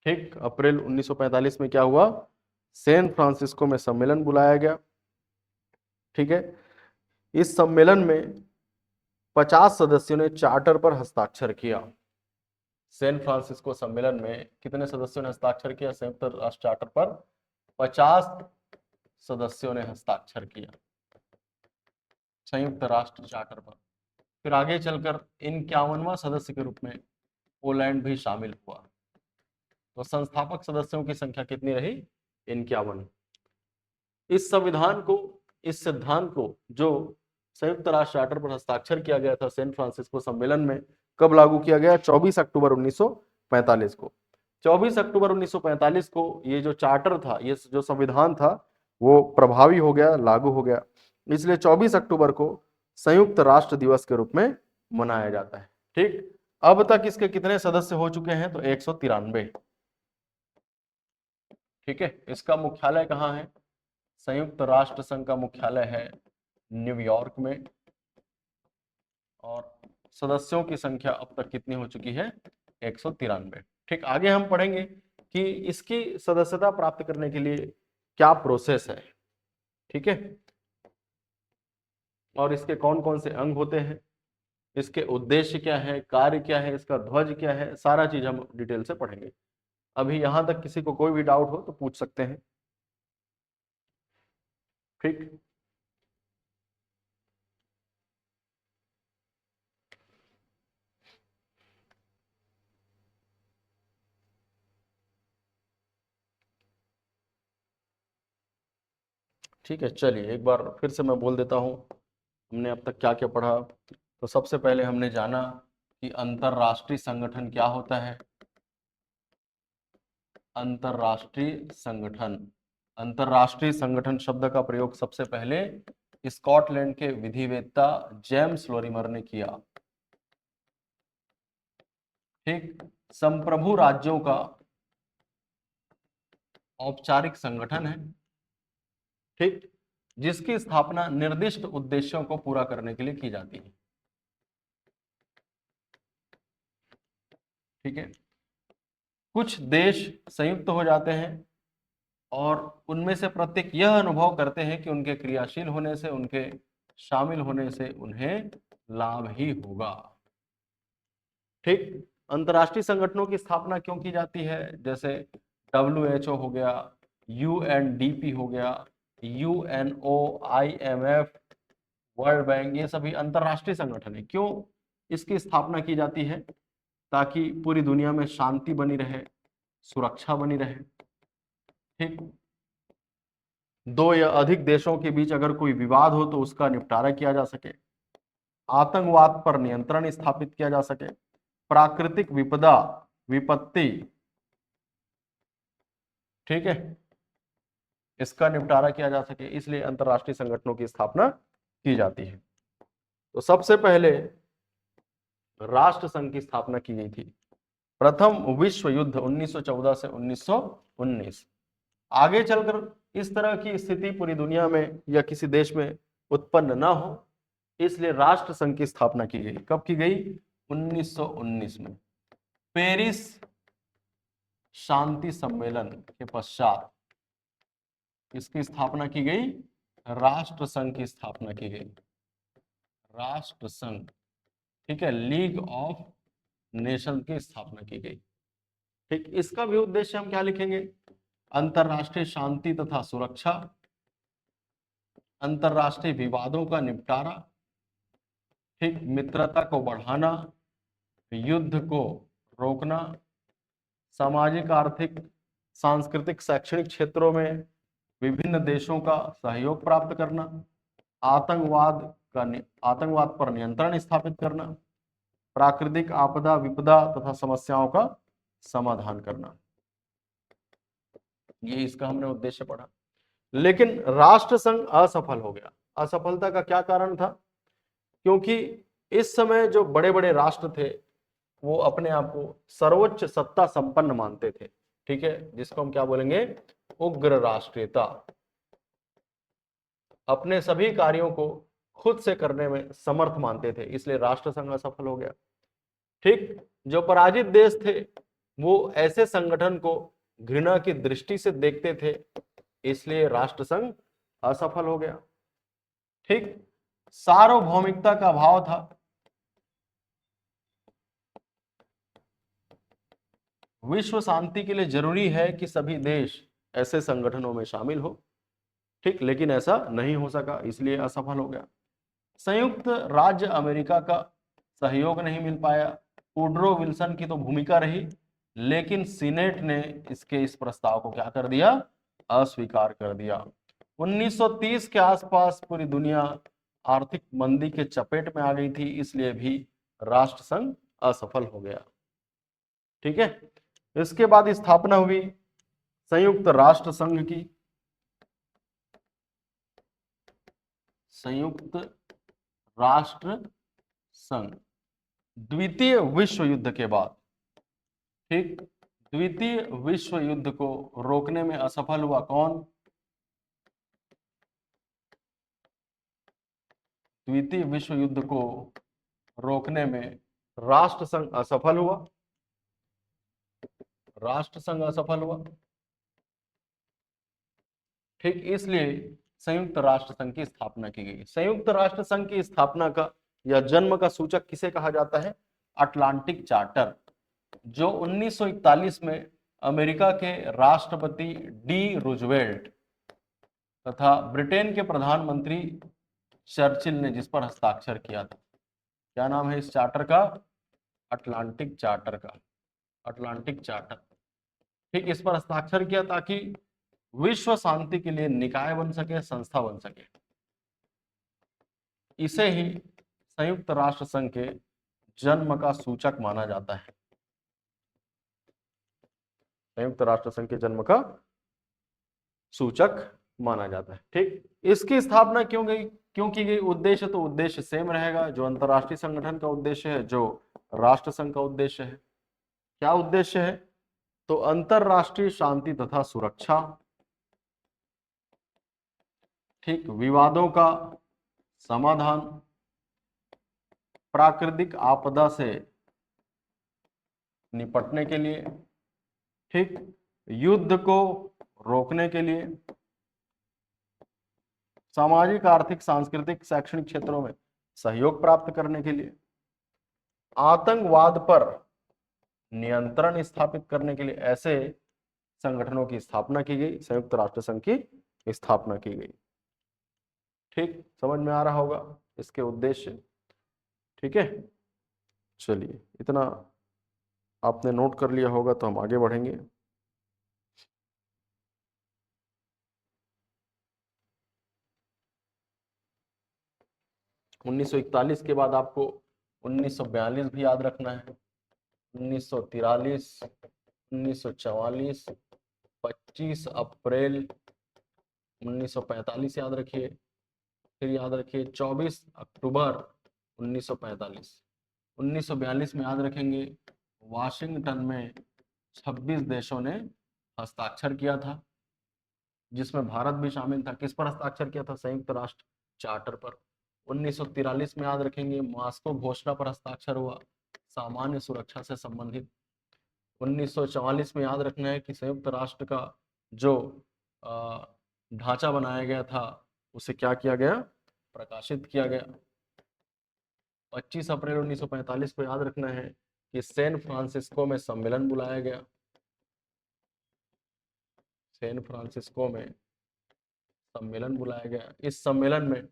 ठीक, अप्रैल 1945 में क्या हुआ? सैन फ्रांसिस्को में सम्मेलन बुलाया गया। ठीक है, इस सम्मेलन में 50 सदस्यों ने चार्टर पर हस्ताक्षर किया। सैन फ्रांसिस्को सम्मेलन में कितने सदस्यों ने हस्ताक्षर किया संयुक्त राष्ट्र चार्टर पर? 50 सदस्यों ने हस्ताक्षर किया संयुक्त राष्ट्र चार्टर पर। फिर आगे चलकर 51वां सदस्य के रूप में पोलैंड भी शामिल हुआ। तो संस्थापक सदस्यों की संख्या कितनी रही? 51। इस संविधान को, इस सिद्धांत को जो संयुक्त राष्ट्र चार्टर पर हस्ताक्षर किया गया था सैन फ्रांसिस्को सम्मेलन में, कब लागू किया गया? 24 अक्टूबर 1945 को। 24 अक्टूबर 1945 को ये जो चार्टर था, ये जो संविधान था, वो प्रभावी हो गया, लागू हो गया। इसलिए 24 अक्टूबर को संयुक्त राष्ट्र दिवस के रूप में मनाया जाता है। ठीक, अब तक इसके कितने सदस्य हो चुके हैं? तो 193। ठीक है, इसका मुख्यालय कहाँ है? संयुक्त राष्ट्र संघ का मुख्यालय है न्यूयॉर्क में। और सदस्यों की संख्या अब तक कितनी हो चुकी है? 193। ठीक, आगे हम पढ़ेंगे कि इसकी सदस्यता प्राप्त करने के लिए क्या प्रोसेस है। ठीक है, और इसके कौन कौन से अंग होते हैं, इसके उद्देश्य क्या है, कार्य क्या है, इसका ध्वज क्या है, सारा चीज हम डिटेल से पढ़ेंगे। अभी यहां तक किसी को कोई भी डाउट हो तो पूछ सकते हैं। ठीक, ठीक है, चलिए एक बार फिर से मैं बोल देता हूं हमने अब तक क्या क्या पढ़ा। तो सबसे पहले हमने जाना कि अंतरराष्ट्रीय संगठन क्या होता है। अंतरराष्ट्रीय संगठन, अंतरराष्ट्रीय संगठन शब्द का प्रयोग सबसे पहले स्कॉटलैंड के विधिवेत्ता जेम्स लोरिमर ने किया। ठीक, संप्रभु राज्यों का औपचारिक संगठन है। ठीक, जिसकी स्थापना निर्दिष्ट उद्देश्यों को पूरा करने के लिए की जाती है। ठीक है, कुछ देश संयुक्त हो जाते हैं और उनमें से प्रत्येक यह अनुभव करते हैं कि उनके क्रियाशील होने से, उनके शामिल होने से उन्हें लाभ ही होगा। ठीक, अंतरराष्ट्रीय संगठनों की स्थापना क्यों की जाती है? जैसे WHO हो गया, UNDP हो गया, UNO, IMF, वर्ल्ड बैंक, ये सभी अंतरराष्ट्रीय संगठन है। क्यों इसकी स्थापना की जाती है? ताकि पूरी दुनिया में शांति बनी रहे, सुरक्षा बनी रहे। ठीक, दो या अधिक देशों के बीच अगर कोई विवाद हो तो उसका निपटारा किया जा सके, आतंकवाद पर नियंत्रण स्थापित किया जा सके, प्राकृतिक विपदा, विपत्ति, ठीक है, इसका निपटारा किया जा सके, इसलिए अंतरराष्ट्रीय संगठनों की स्थापना की जाती है। तो सबसे पहले राष्ट्र संघ की स्थापना की गई थी। प्रथम विश्व युद्ध 1914 से 1919। आगे चलकर इस तरह की स्थिति पूरी दुनिया में या किसी देश में उत्पन्न ना हो, इसलिए राष्ट्र संघ की स्थापना की गई। कब की गई? 1919 में। पेरिस शांति सम्मेलन के पश्चात इसकी स्थापना की गई, राष्ट्र संघ की स्थापना की गई। राष्ट्र संघ, ठीक है, लीग ऑफ नेशन की स्थापना की गई। ठीक, इसका भी उद्देश्य हम क्या लिखेंगे? अंतरराष्ट्रीय शांति तथा सुरक्षा, अंतरराष्ट्रीय विवादों का निपटारा, ठीक, मित्रता को बढ़ाना, युद्ध को रोकना, सामाजिक, आर्थिक, सांस्कृतिक, शैक्षणिक क्षेत्रों में विभिन्न देशों का सहयोग प्राप्त करना, आतंकवाद पर नियंत्रण स्थापित करना, प्राकृतिक आपदा, विपदा तथा समस्याओं का समाधान करना। ये इसका हमने उद्देश्य पढ़ा। लेकिन राष्ट्र संघ असफल हो गया। असफलता का क्या कारण था? क्योंकि इस समय जो बड़े बड़े राष्ट्र थे वो अपने आप को सर्वोच्च सत्ता संपन्न मानते थे। ठीक है, जिसको हम क्या बोलेंगे? उग्र राष्ट्रीयता। अपने सभी कार्यों को खुद से करने में समर्थ मानते थे, इसलिए राष्ट्र संघ असफल हो गया। ठीक, जो पराजित देश थे वो ऐसे संगठन को घृणा की दृष्टि से देखते थे, इसलिए राष्ट्र संघ असफल हो गया। ठीक, सार्वभौमिकता का अभाव था, विश्व शांति के लिए जरूरी है कि सभी देश ऐसे संगठनों में शामिल हो, ठीक, लेकिन ऐसा नहीं हो सका, इसलिए असफल हो गया। संयुक्त राज्य अमेरिका का सहयोग नहीं मिल पाया। वुड्रो विल्सन की तो भूमिका रही, लेकिन सीनेट ने इस प्रस्ताव को क्या कर दिया, अस्वीकार कर दिया। 1930 के आसपास पूरी दुनिया आर्थिक मंदी के चपेट में आ गई थी, इसलिए भी राष्ट्रसंघ असफल हो गया। ठीक है, इसके बाद स्थापना हुई संयुक्त राष्ट्र संघ की। संयुक्त राष्ट्र संघ द्वितीय विश्व युद्ध के बाद, ठीक, द्वितीय विश्व युद्ध को रोकने में असफल हुआ कौन? द्वितीय विश्व युद्ध को रोकने में राष्ट्रसंघ असफल हुआ। राष्ट्रसंघ असफल हुआ, ठीक, इसलिए संयुक्त राष्ट्र संघ की स्थापना की गई। संयुक्त राष्ट्र संघ की स्थापना का या जन्म का सूचक किसे कहा जाता है? अटलांटिक चार्टर, जो 1941 में अमेरिका के राष्ट्रपति डी रूजवेल्ट तथा ब्रिटेन के प्रधानमंत्री चर्चिल ने जिस पर हस्ताक्षर किया था। क्या नाम है इस चार्टर का? अटलांटिक चार्टर का, अटलांटिक चार्टर, ठीक, इस पर हस्ताक्षर किया ताकि विश्व शांति के लिए निकाय बन सके, संस्था बन सके। इसे ही संयुक्त राष्ट्र संघ के जन्म का सूचक माना जाता है। संयुक्त राष्ट्र संघ के जन्म का सूचक माना जाता है। ठीक, इसकी स्थापना क्यों की गई? उद्देश्य तो उद्देश्य सेम रहेगा, जो अंतरराष्ट्रीय संगठन का उद्देश्य है, जो राष्ट्र संघ का उद्देश्य है। क्या उद्देश्य है? तो अंतरराष्ट्रीय शांति तथा सुरक्षा, ठीक, विवादों का समाधान, प्राकृतिक आपदा से निपटने के लिए, ठीक, युद्ध को रोकने के लिए, सामाजिक, आर्थिक, सांस्कृतिक, शैक्षणिक क्षेत्रों में सहयोग प्राप्त करने के लिए, आतंकवाद पर नियंत्रण स्थापित करने के लिए ऐसे संगठनों की स्थापना की गई, संयुक्त राष्ट्र संघ की स्थापना की गई। ठीक, समझ में आ रहा होगा इसके उद्देश्य। ठीक है, चलिए इतना आपने नोट कर लिया होगा तो हम आगे बढ़ेंगे। उन्नीस सौ 41 के बाद आपको 1942 भी याद रखना है, 1943, 1944, 25 अप्रैल 1945 याद रखिए, फिर याद रखिए 24 अक्टूबर 1945। 1942 में याद रखेंगे वाशिंगटन में 26 देशों ने हस्ताक्षर किया था, जिसमें भारत भी शामिल था। किस पर हस्ताक्षर किया था? संयुक्त राष्ट्र चार्टर पर। 1943 में याद रखेंगे मास्को घोषणा पर हस्ताक्षर हुआ, सामान्य सुरक्षा से संबंधित। 1944 में याद रखना है कि संयुक्त राष्ट्र का जो ढांचा बनाया गया था उसे क्या किया गया? प्रकाशित किया गया। 25 अप्रैल 1945 को याद रखना है कि सैन फ्रांसिस्को में सम्मेलन बुलाया गया। सैन फ्रांसिस्को में सम्मेलन बुलाया गया। इस सम्मेलन में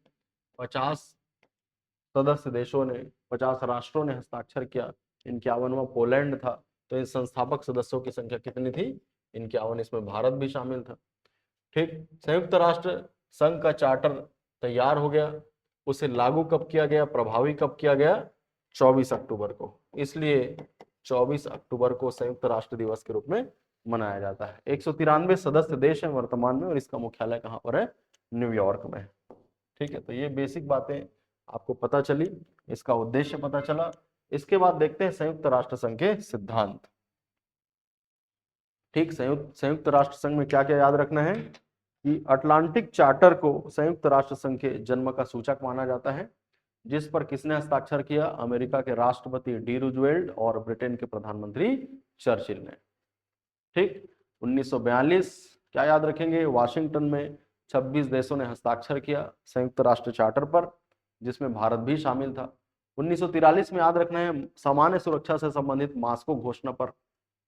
50 सदस्य देशों ने, 50 राष्ट्रों ने हस्ताक्षर किया। 51वां पोलैंड था। तो इन संस्थापक सदस्यों की संख्या कितनी थी? 51। इसमें भारत भी शामिल था। ठीक, संयुक्त राष्ट्र संघ का चार्टर तैयार हो गया। उसे लागू कब किया गया, प्रभावी कब किया गया? 24 अक्टूबर को। इसलिए 24 अक्टूबर को संयुक्त राष्ट्र दिवस के रूप में मनाया जाता है। 193 सदस्य देश हैं वर्तमान में और इसका मुख्यालय कहाँ पर है? न्यूयॉर्क में। ठीक है, तो ये बेसिक बातें आपको पता चली, इसका उद्देश्य पता चला। इसके बाद देखते हैं संयुक्त राष्ट्र संघ के सिद्धांत। ठीक, संयुक्त राष्ट्र संघ में क्या क्या याद रखना है कि अटलांटिक चार्टर को संयुक्त राष्ट्र संघ के जन्म का सूचक माना जाता है, जिस पर किसने हस्ताक्षर किया? अमेरिका के राष्ट्रपति डी रूजवेल्ट और ब्रिटेन के प्रधानमंत्री चर्चिल ने। ठीक, 1942 क्या याद रखेंगे? वाशिंगटन में 26 देशों ने हस्ताक्षर किया संयुक्त राष्ट्र चार्टर पर, जिसमें भारत भी शामिल था। 1943 में याद रखना है सामान्य सुरक्षा से संबंधित मास्को घोषणा पर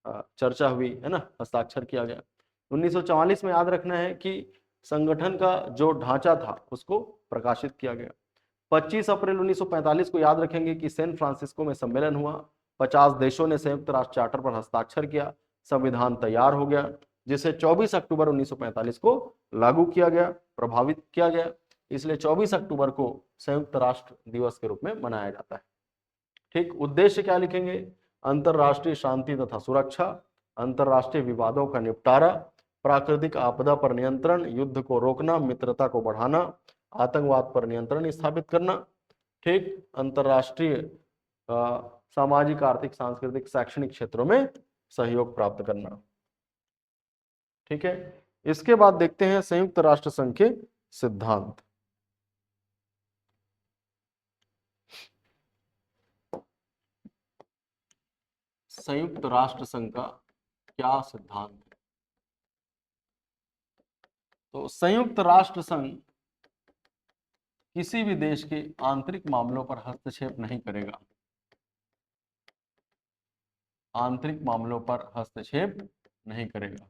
चर्चा हुई है ना, हस्ताक्षर किया गया। 1944 में याद रखना है कि संगठन का जो ढांचा था उसको प्रकाशित किया गया। 25 अप्रैल 1945 को याद रखेंगे कि सैन फ्रांसिस्को में सम्मेलन हुआ, 50 देशों ने संयुक्त राष्ट्र चार्टर पर हस्ताक्षर किया, संविधान तैयार हो गया, जिसे 24 अक्टूबर 1945 को लागू किया गया, प्रभावित किया गया। इसलिए 24 अक्टूबर को संयुक्त राष्ट्र दिवस के रूप में मनाया जाता है। ठीक, उद्देश्य क्या लिखेंगे? अंतरराष्ट्रीय शांति तथा सुरक्षा, अंतरराष्ट्रीय विवादों का निपटारा, प्राकृतिक आपदा पर नियंत्रण, युद्ध को रोकना, मित्रता को बढ़ाना, आतंकवाद पर नियंत्रण स्थापित करना। ठीक, अंतरराष्ट्रीय सामाजिक, आर्थिक, सांस्कृतिक, शैक्षणिक क्षेत्रों में सहयोग प्राप्त करना। ठीक है, इसके बाद देखते हैं संयुक्त राष्ट्र संघ के सिद्धांत। संयुक्त राष्ट्र संघ का क्या सिद्धांत है? तो संयुक्त राष्ट्र संघ किसी भी देश के आंतरिक मामलों पर हस्तक्षेप नहीं करेगा। आंतरिक मामलों पर हस्तक्षेप नहीं करेगा।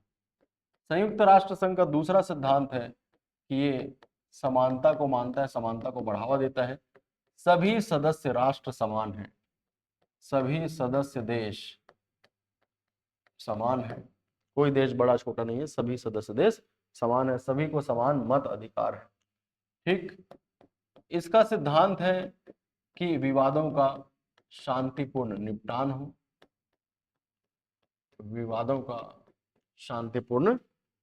संयुक्त राष्ट्र संघ का दूसरा सिद्धांत है कि ये समानता को मानता है, समानता को बढ़ावा देता है। सभी सदस्य राष्ट्र समान हैं, सभी सदस्य देश समान है, कोई देश बड़ा छोटा नहीं है, सभी सदस्य देश समान है, सभी को समान मत अधिकार है। ठीक, इसका सिद्धांत है कि विवादों का शांतिपूर्ण निपटान हो, विवादों का शांतिपूर्ण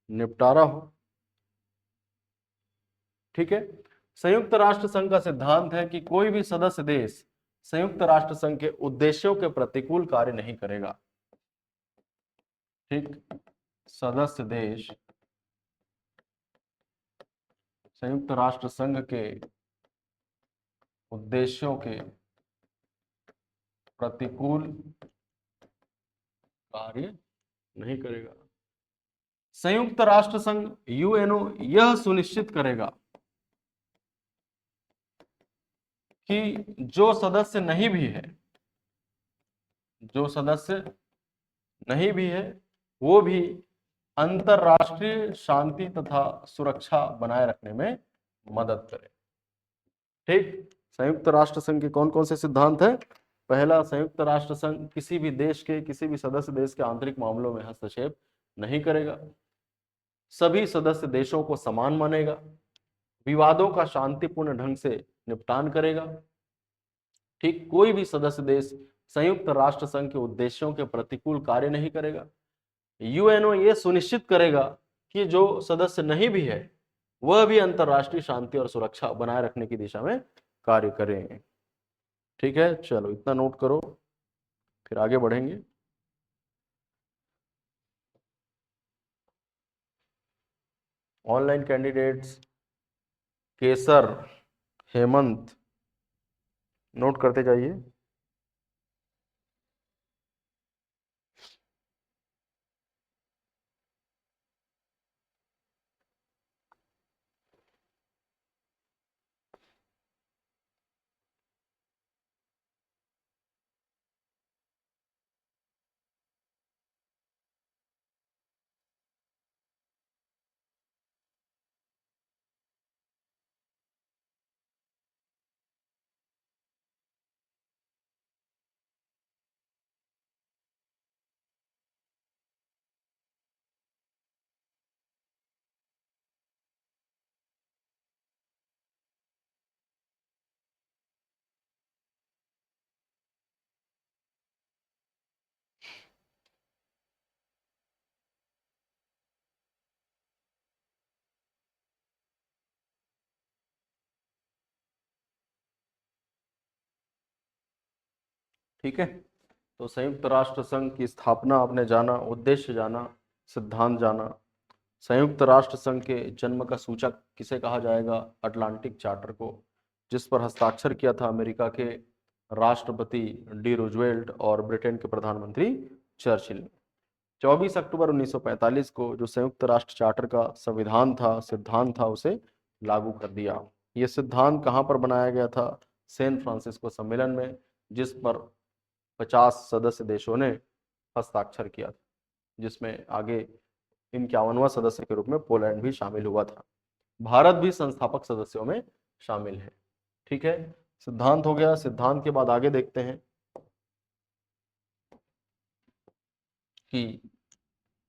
निपटारा हो। ठीक है, संयुक्त राष्ट्र संघ का सिद्धांत है कि कोई भी सदस्य देश संयुक्त राष्ट्र संघ के उद्देश्यों के प्रतिकूल कार्य नहीं करेगा। ठीक, सदस्य देश संयुक्त राष्ट्र संघ के उद्देश्यों के प्रतिकूल कार्य नहीं करेगा। संयुक्त राष्ट्र संघ यूएनओ यह सुनिश्चित करेगा कि जो सदस्य नहीं भी है, जो सदस्य नहीं भी है, वो भी अंतरराष्ट्रीय शांति तथा सुरक्षा बनाए रखने में मदद करे। ठीक, संयुक्त राष्ट्र संघ के कौन कौन से सिद्धांत हैं? पहला, संयुक्त राष्ट्र संघ किसी भी देश के, किसी भी सदस्य देश के आंतरिक मामलों में हस्तक्षेप नहीं करेगा, सभी सदस्य देशों को समान मानेगा, विवादों का शांतिपूर्ण ढंग से निपटान करेगा। ठीक, कोई भी सदस्य देश संयुक्त राष्ट्र संघ के उद्देश्यों के प्रतिकूल कार्य नहीं करेगा। यूएनओ ये सुनिश्चित करेगा कि जो सदस्य नहीं भी है वह भी अंतरराष्ट्रीय शांति और सुरक्षा बनाए रखने की दिशा में कार्य करें। ठीक है, चलो इतना नोट करो, फिर आगे बढ़ेंगे। ऑनलाइन कैंडिडेट्स केसर, हेमंत नोट करते जाइए। ठीक है, तो संयुक्त राष्ट्र संघ की स्थापना आपने जाना, उद्देश्य जाना, सिद्धांत जाना। संयुक्त राष्ट्र संघ के जन्म का सूचक किसे कहा जाएगा? अटलांटिक चार्टर को, जिस पर हस्ताक्षर किया था अमेरिका के राष्ट्रपति डी रूजवेल्ट और ब्रिटेन के प्रधानमंत्री चर्चिल ने। 24 अक्टूबर 1945 को जो संयुक्त राष्ट्र चार्टर का संविधान था, सिद्धांत था, उसे लागू कर दिया। यह सिद्धांत कहाँ पर बनाया गया था? सैन फ्रांसिस्को सम्मेलन में, जिस पर 50 सदस्य देशों ने हस्ताक्षर किया था, जिसमें आगे 51वां सदस्य के रूप में पोलैंड भी शामिल हुआ था। भारत भी संस्थापक सदस्यों में शामिल है। ठीक है, सिद्धांत हो गया। सिद्धांत के बाद आगे देखते हैं कि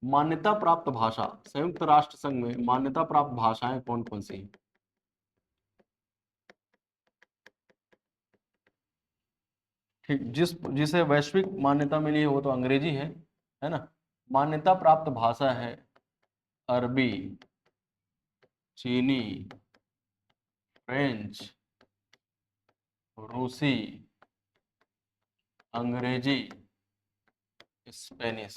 मान्यता प्राप्त भाषा, संयुक्त राष्ट्र संघ में मान्यता प्राप्त भाषाएं कौन कौन सी हैं? ठीक, जिसे वैश्विक मान्यता मिली है वो तो अंग्रेजी है ना। मान्यता प्राप्त भाषा है अरबी, चीनी, फ्रेंच, रूसी, अंग्रेजी, स्पेनिश,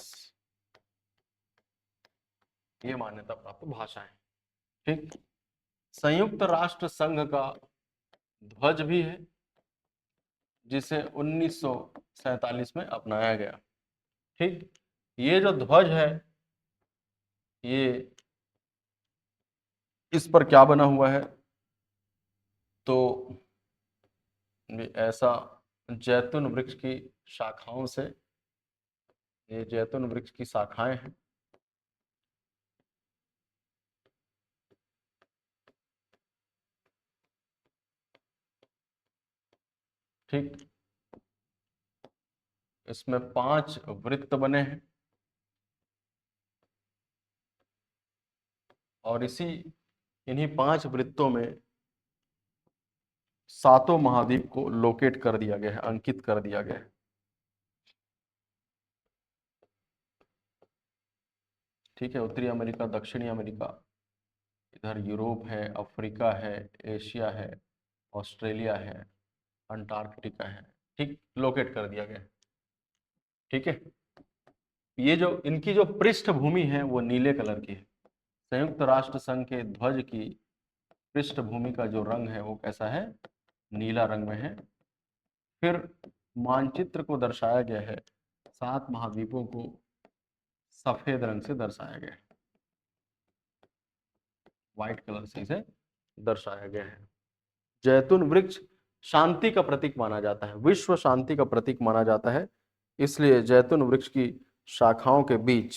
ये मान्यता प्राप्त भाषाएं। ठीक, संयुक्त राष्ट्र संघ का ध्वज भी है, जिसे 1947 में अपनाया गया। ठीक, ये जो ध्वज है, ये इस पर क्या बना हुआ है, तो ये ऐसा जैतून वृक्ष की शाखाओं से, ये जैतून वृक्ष की शाखाएं हैं। ठीक, इसमें 5 वृत्त बने हैं और इन्हीं 5 वृत्तों में 7 महाद्वीप को लोकेट कर दिया गया है, अंकित कर दिया गया है। ठीक है, उत्तरी अमेरिका, दक्षिणी अमेरिका, इधर यूरोप है, अफ्रीका है, एशिया है, ऑस्ट्रेलिया है, अंटार्कटिका है। ठीक, लोकेट कर दिया गया है। ठीक है, ये जो इनकी जो पृष्ठभूमि है वो नीले कलर की है। संयुक्त राष्ट्र संघ के ध्वज की पृष्ठभूमि का जो रंग है वो कैसा है, नीला रंग में है। फिर मानचित्र को दर्शाया गया है, 7 महाद्वीपों को सफेद रंग से दर्शाया गया है, व्हाइट कलर से इसे दर्शाया गया है। जैतून वृक्ष शांति का प्रतीक माना जाता है, विश्व शांति का प्रतीक माना जाता है, इसलिए जैतून वृक्ष की शाखाओं के बीच,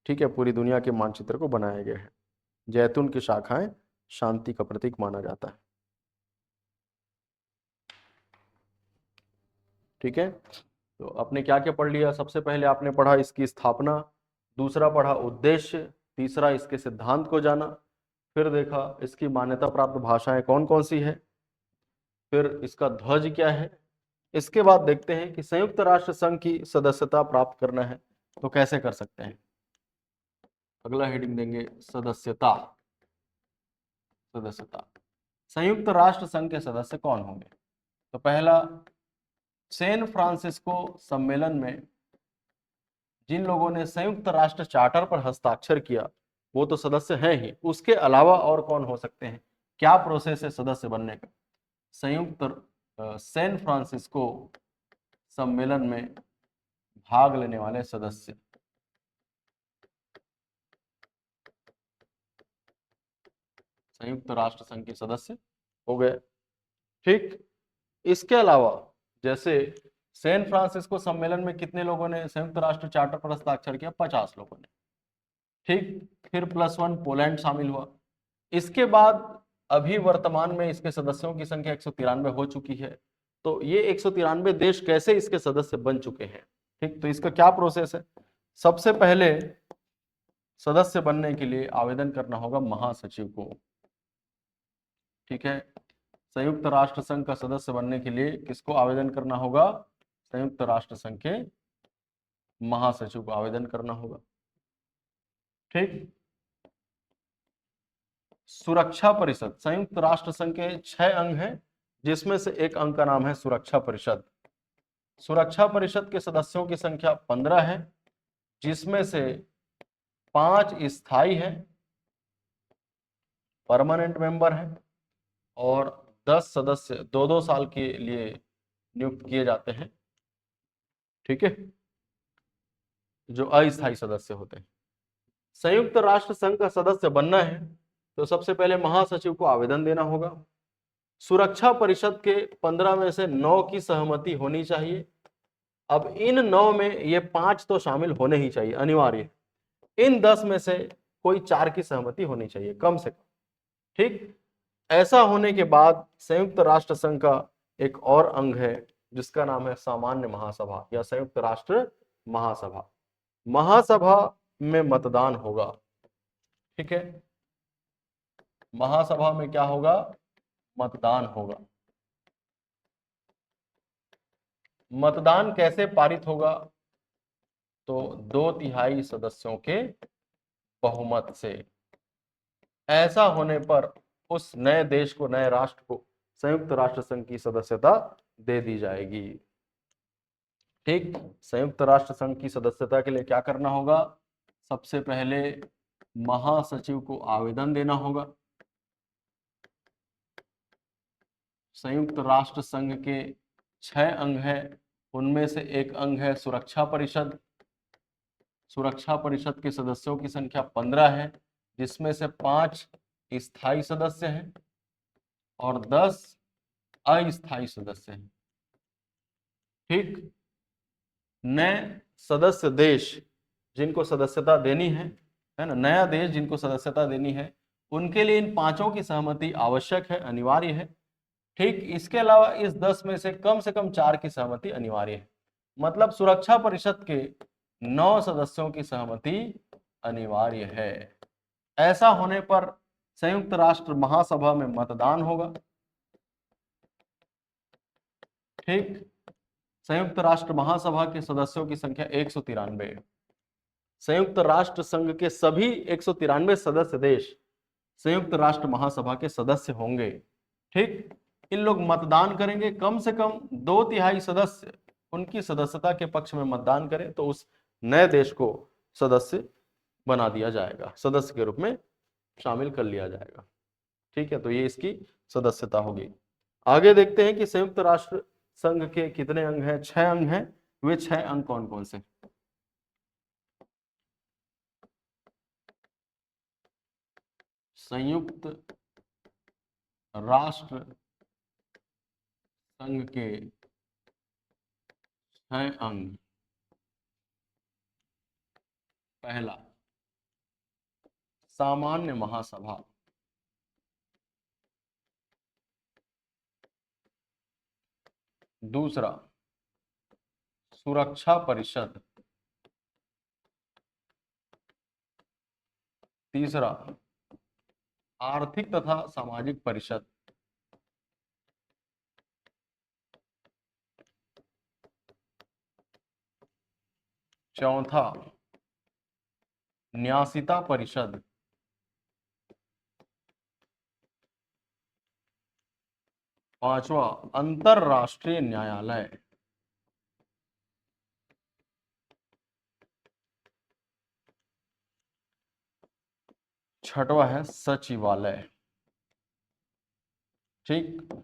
ठीक है, पूरी दुनिया के मानचित्र को बनाया गया है। जैतून की शाखाएं शांति का प्रतीक माना जाता है। ठीक है, तो आपने क्या क्या पढ़ लिया? सबसे पहले आपने पढ़ा इसकी स्थापना, दूसरा पढ़ा उद्देश्य, तीसरा इसके सिद्धांत को जाना, फिर देखा इसकी मान्यता प्राप्त भाषाएं कौन कौन सी है, फिर इसका ध्वज क्या है। इसके बाद देखते हैं कि संयुक्त राष्ट्र संघ की सदस्यता प्राप्त करना है तो कैसे कर सकते हैं। अगला हेडिंग देंगे सदस्यता। सदस्यता, संयुक्त राष्ट्र संघ के सदस्य कौन होंगे? तो पहला, सैन फ्रांसिस्को सम्मेलन में जिन लोगों ने संयुक्त राष्ट्र चार्टर पर हस्ताक्षर किया वो तो सदस्य हैं ही, उसके अलावा और कौन हो सकते हैं? क्या प्रोसेस है सदस्य बनने का? संयुक्त सैन फ्रांसिस्को सम्मेलन में भाग लेने वाले सदस्य, संयुक्त राष्ट्र संघ के सदस्य हो गए। ठीक, इसके अलावा जैसे सैन फ्रांसिस्को सम्मेलन में कितने लोगों ने संयुक्त राष्ट्र चार्टर पर हस्ताक्षर किया? 50 लोगों ने। ठीक, फिर +1 पोलैंड शामिल हुआ। इसके बाद अभी वर्तमान में इसके सदस्यों की संख्या 193 हो चुकी है। तो ये 193 देश कैसे इसके सदस्य बन चुके हैं? ठीक, तो इसका क्या प्रोसेस है? सबसे पहले सदस्य बनने के लिए आवेदन करना होगा महासचिव को। ठीक है, संयुक्त राष्ट्र संघ का सदस्य बनने के लिए किसको आवेदन करना होगा? संयुक्त राष्ट्र संघ के महासचिव को आवेदन करना होगा। ठीक, सुरक्षा परिषद, संयुक्त राष्ट्र संघ के 6 अंग हैं, जिसमें से एक अंग का नाम है सुरक्षा परिषद। सुरक्षा परिषद के सदस्यों की संख्या 15 है, जिसमें से 5 स्थायी है, परमानेंट मेंबर है, और 10 सदस्य 2-2 साल के लिए नियुक्त किए जाते हैं। ठीक है, जो अस्थायी सदस्य होते हैं। संयुक्त राष्ट्र संघ का सदस्य बनना है तो सबसे पहले महासचिव को आवेदन देना होगा। सुरक्षा परिषद के 15 में से 9 की सहमति होनी चाहिए, अब इन 9 में ये 5 तो शामिल होने ही चाहिए, अनिवार्य। इन 10 में से कोई 4 की सहमति होनी चाहिए कम से कम। ठीक, ऐसा होने के बाद संयुक्त राष्ट्र संघ का एक और अंग है जिसका नाम है सामान्य महासभा या संयुक्त राष्ट्र महासभा। महासभा में मतदान होगा। ठीक है, महासभा में क्या होगा? मतदान होगा। मतदान कैसे पारित होगा? तो 2/3 सदस्यों के बहुमत से। ऐसा होने पर उस नए देश को, नए राष्ट्र को संयुक्त राष्ट्र संघ की सदस्यता दे दी जाएगी। ठीक, संयुक्त राष्ट्र संघ की सदस्यता के लिए क्या करना होगा? सबसे पहले महासचिव को आवेदन देना होगा। संयुक्त राष्ट्र संघ के 6 अंग हैं, उनमें से एक अंग है सुरक्षा परिषद। सुरक्षा परिषद के सदस्यों की संख्या 15 है, जिसमें से 5 स्थायी सदस्य हैं और 10 अस्थायी सदस्य हैं। ठीक, नए सदस्य देश जिनको सदस्यता देनी है ना, नया देश जिनको सदस्यता देनी है, उनके लिए इन 5 की सहमति आवश्यक है, अनिवार्य है। ठीक, इसके अलावा इस 10 में से कम 4 की सहमति अनिवार्य है। मतलब सुरक्षा परिषद के 9 सदस्यों की सहमति अनिवार्य है। ऐसा होने पर संयुक्त राष्ट्र महासभा में मतदान होगा। ठीक, संयुक्त राष्ट्र महासभा के सदस्यों की संख्या 193 है। संयुक्त राष्ट्र संघ के सभी 193 सदस्य देश संयुक्त राष्ट्र महासभा के सदस्य होंगे। ठीक, इन लोग मतदान करेंगे, कम से कम 2/3 सदस्य उनकी सदस्यता के पक्ष में मतदान करें तो उस नए देश को सदस्य बना दिया जाएगा, सदस्य के रूप में शामिल कर लिया जाएगा। ठीक है, तो ये इसकी सदस्यता होगी। आगे देखते हैं कि संयुक्त राष्ट्र संघ के कितने अंग हैं? 6 अंग हैं। वे 6 अंग कौन कौन से? संयुक्त राष्ट्र संघ के 6 अंग। पहला, सामान्य महासभा। दूसरा, सुरक्षा परिषद। तीसरा, आर्थिक तथा सामाजिक परिषद। चौथा, न्यासिता परिषद। पांचवा, अंतरराष्ट्रीय न्यायालय। छठवा है सचिवालय। ठीक,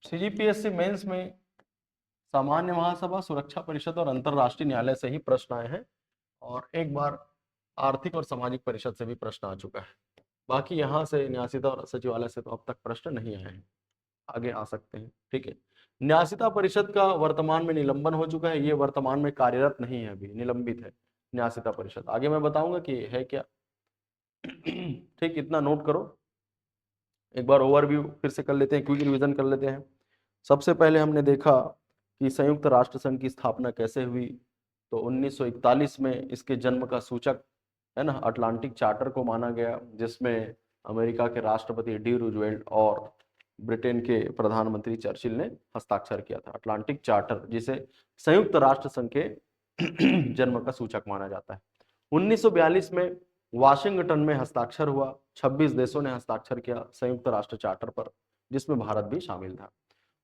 सीजीपीएससी मेंस में सामान्य महासभा, सुरक्षा परिषद और अंतरराष्ट्रीय न्यायालय से ही प्रश्न आए हैं और एक बार आर्थिक और सामाजिक परिषद से भी प्रश्न आ चुका है। बाकी यहाँ से न्यासिता और सचिवालय से तो अब तक प्रश्न नहीं आए हैं, आगे आ सकते हैं। ठीक है, न्यासिता परिषद का वर्तमान में निलंबन हो चुका है, ये वर्तमान में कार्यरत नहीं है, अभी निलंबित है न्यासिता परिषद। आगे मैं बताऊंगा कि है क्या। ठीक, इतना नोट करो। एक बार ओवरव्यू फिर से कर लेते हैं, क्विक रिवीजन कर लेते हैं। सबसे पहले हमने देखा कि संयुक्त राष्ट्र संघ की स्थापना कैसे हुई। तो 1941 में इसके जन्म का सूचक है ना अटलांटिक चार्टर को माना गया, जिसमें अमेरिका के राष्ट्रपति डी रूजवेल्ट और ब्रिटेन के प्रधानमंत्री चर्चिल ने हस्ताक्षर किया था। अटलांटिक चार्टर, जिसे संयुक्त राष्ट्र संघ के जन्म का सूचक माना जाता है। 1942 में वाशिंगटन में हस्ताक्षर हुआ। 26 देशों ने हस्ताक्षर किया संयुक्त राष्ट्र चार्टर पर, जिसमें भारत भी शामिल था।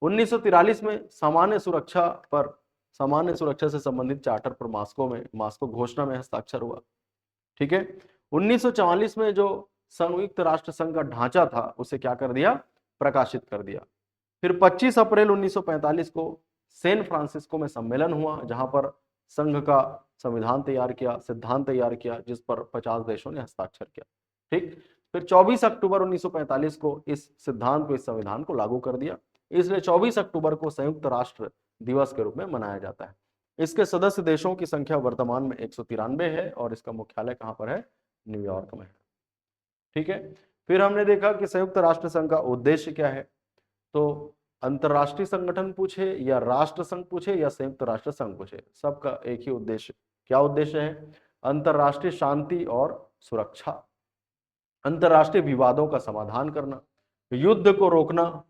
1943 में सामान्य सुरक्षा से संबंधित चार्टर पर मास्को घोषणा में हस्ताक्षर हुआ। ठीक है, 1944 में जो संयुक्त राष्ट्र संघ का ढांचा था उसे क्या कर दिया? प्रकाशित कर दिया। फिर 25 अप्रैल 1945 को सैन फ्रांसिस्को में सम्मेलन हुआ, जहां पर संघ का संविधान तैयार किया, सिद्धांत तैयार किया, जिस पर 50 देशों ने हस्ताक्षर किया। ठीक, फिर 24 अक्टूबर 1945 को इस सिद्धांत को, इस संविधान को लागू कर दिया। इसलिए 24 अक्टूबर को संयुक्त राष्ट्र दिवस के रूप में मनाया जाता है। इसके सदस्य देशों की संख्या वर्तमान में 193 है और इसका मुख्यालय कहां पर है? न्यूयॉर्क में है। ठीक है, फिर हमने देखा कि संयुक्त राष्ट्र संघ का उद्देश्य क्या है। तो अंतरराष्ट्रीय संगठन पूछे या राष्ट्र संघ पूछे या संयुक्त राष्ट्र संघ पूछे, सबका एक ही उद्देश्य। क्या उद्देश्य है? अंतरराष्ट्रीय शांति और सुरक्षा, अंतरराष्ट्रीय विवादों का समाधान करना, युद्ध को रोकना,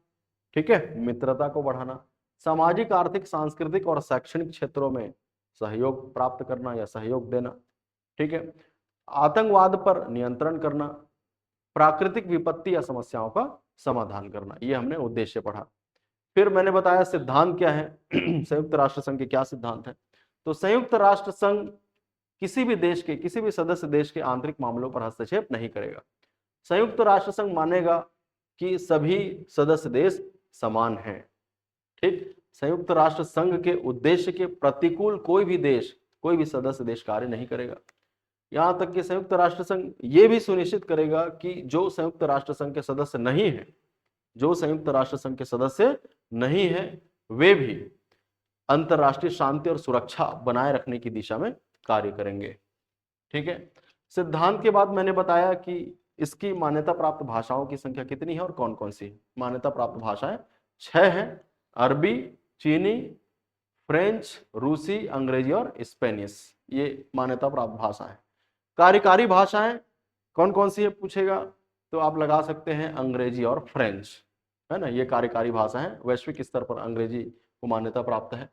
ठीक है, मित्रता को बढ़ाना, सामाजिक, आर्थिक, सांस्कृतिक और शैक्षणिक क्षेत्रों में सहयोग प्राप्त करना या सहयोग देना, ठीक है, आतंकवाद पर नियंत्रण करना, प्राकृतिक विपत्ति या समस्याओं का समाधान करना। ये हमने उद्देश्य पढ़ा। फिर मैंने बताया सिद्धांत क्या है संयुक्त राष्ट्र संघ के क्या सिद्धांत है। तो संयुक्त राष्ट्र संघ किसी भी देश के, किसी भी सदस्य देश के आंतरिक मामलों पर हस्तक्षेप नहीं करेगा। संयुक्त राष्ट्र संघ मानेगा कि सभी सदस्य देश समान हैं। ठीक, संयुक्त राष्ट्र संघ के उद्देश्य के प्रतिकूल कोई भी देश, कोई भी सदस्य देश कार्य नहीं करेगा। यहां तक कि संयुक्त राष्ट्र संघ ये भी सुनिश्चित करेगा कि जो संयुक्त राष्ट्र संघ के सदस्य नहीं है, जो संयुक्त राष्ट्र संघ के सदस्य नहीं है, वे भी अंतरराष्ट्रीय शांति और सुरक्षा बनाए रखने की दिशा में कार्य करेंगे। ठीक है, सिद्धांत के बाद मैंने बताया कि इसकी मान्यता प्राप्त भाषाओं की संख्या कितनी है और कौन कौन सी। मान्यता प्राप्त भाषाएं 6 हैं, अरबी, चीनी, फ्रेंच, रूसी, अंग्रेजी और स्पेनिश, ये मान्यता प्राप्त भाषा है। कार्यकारी भाषाएं कौन कौन सी है पूछेगा तो आप लगा सकते हैं अंग्रेजी और फ्रेंच, है ना, ये कार्यकारी भाषा है। वैश्विक स्तर पर अंग्रेजी को मान्यता प्राप्त है।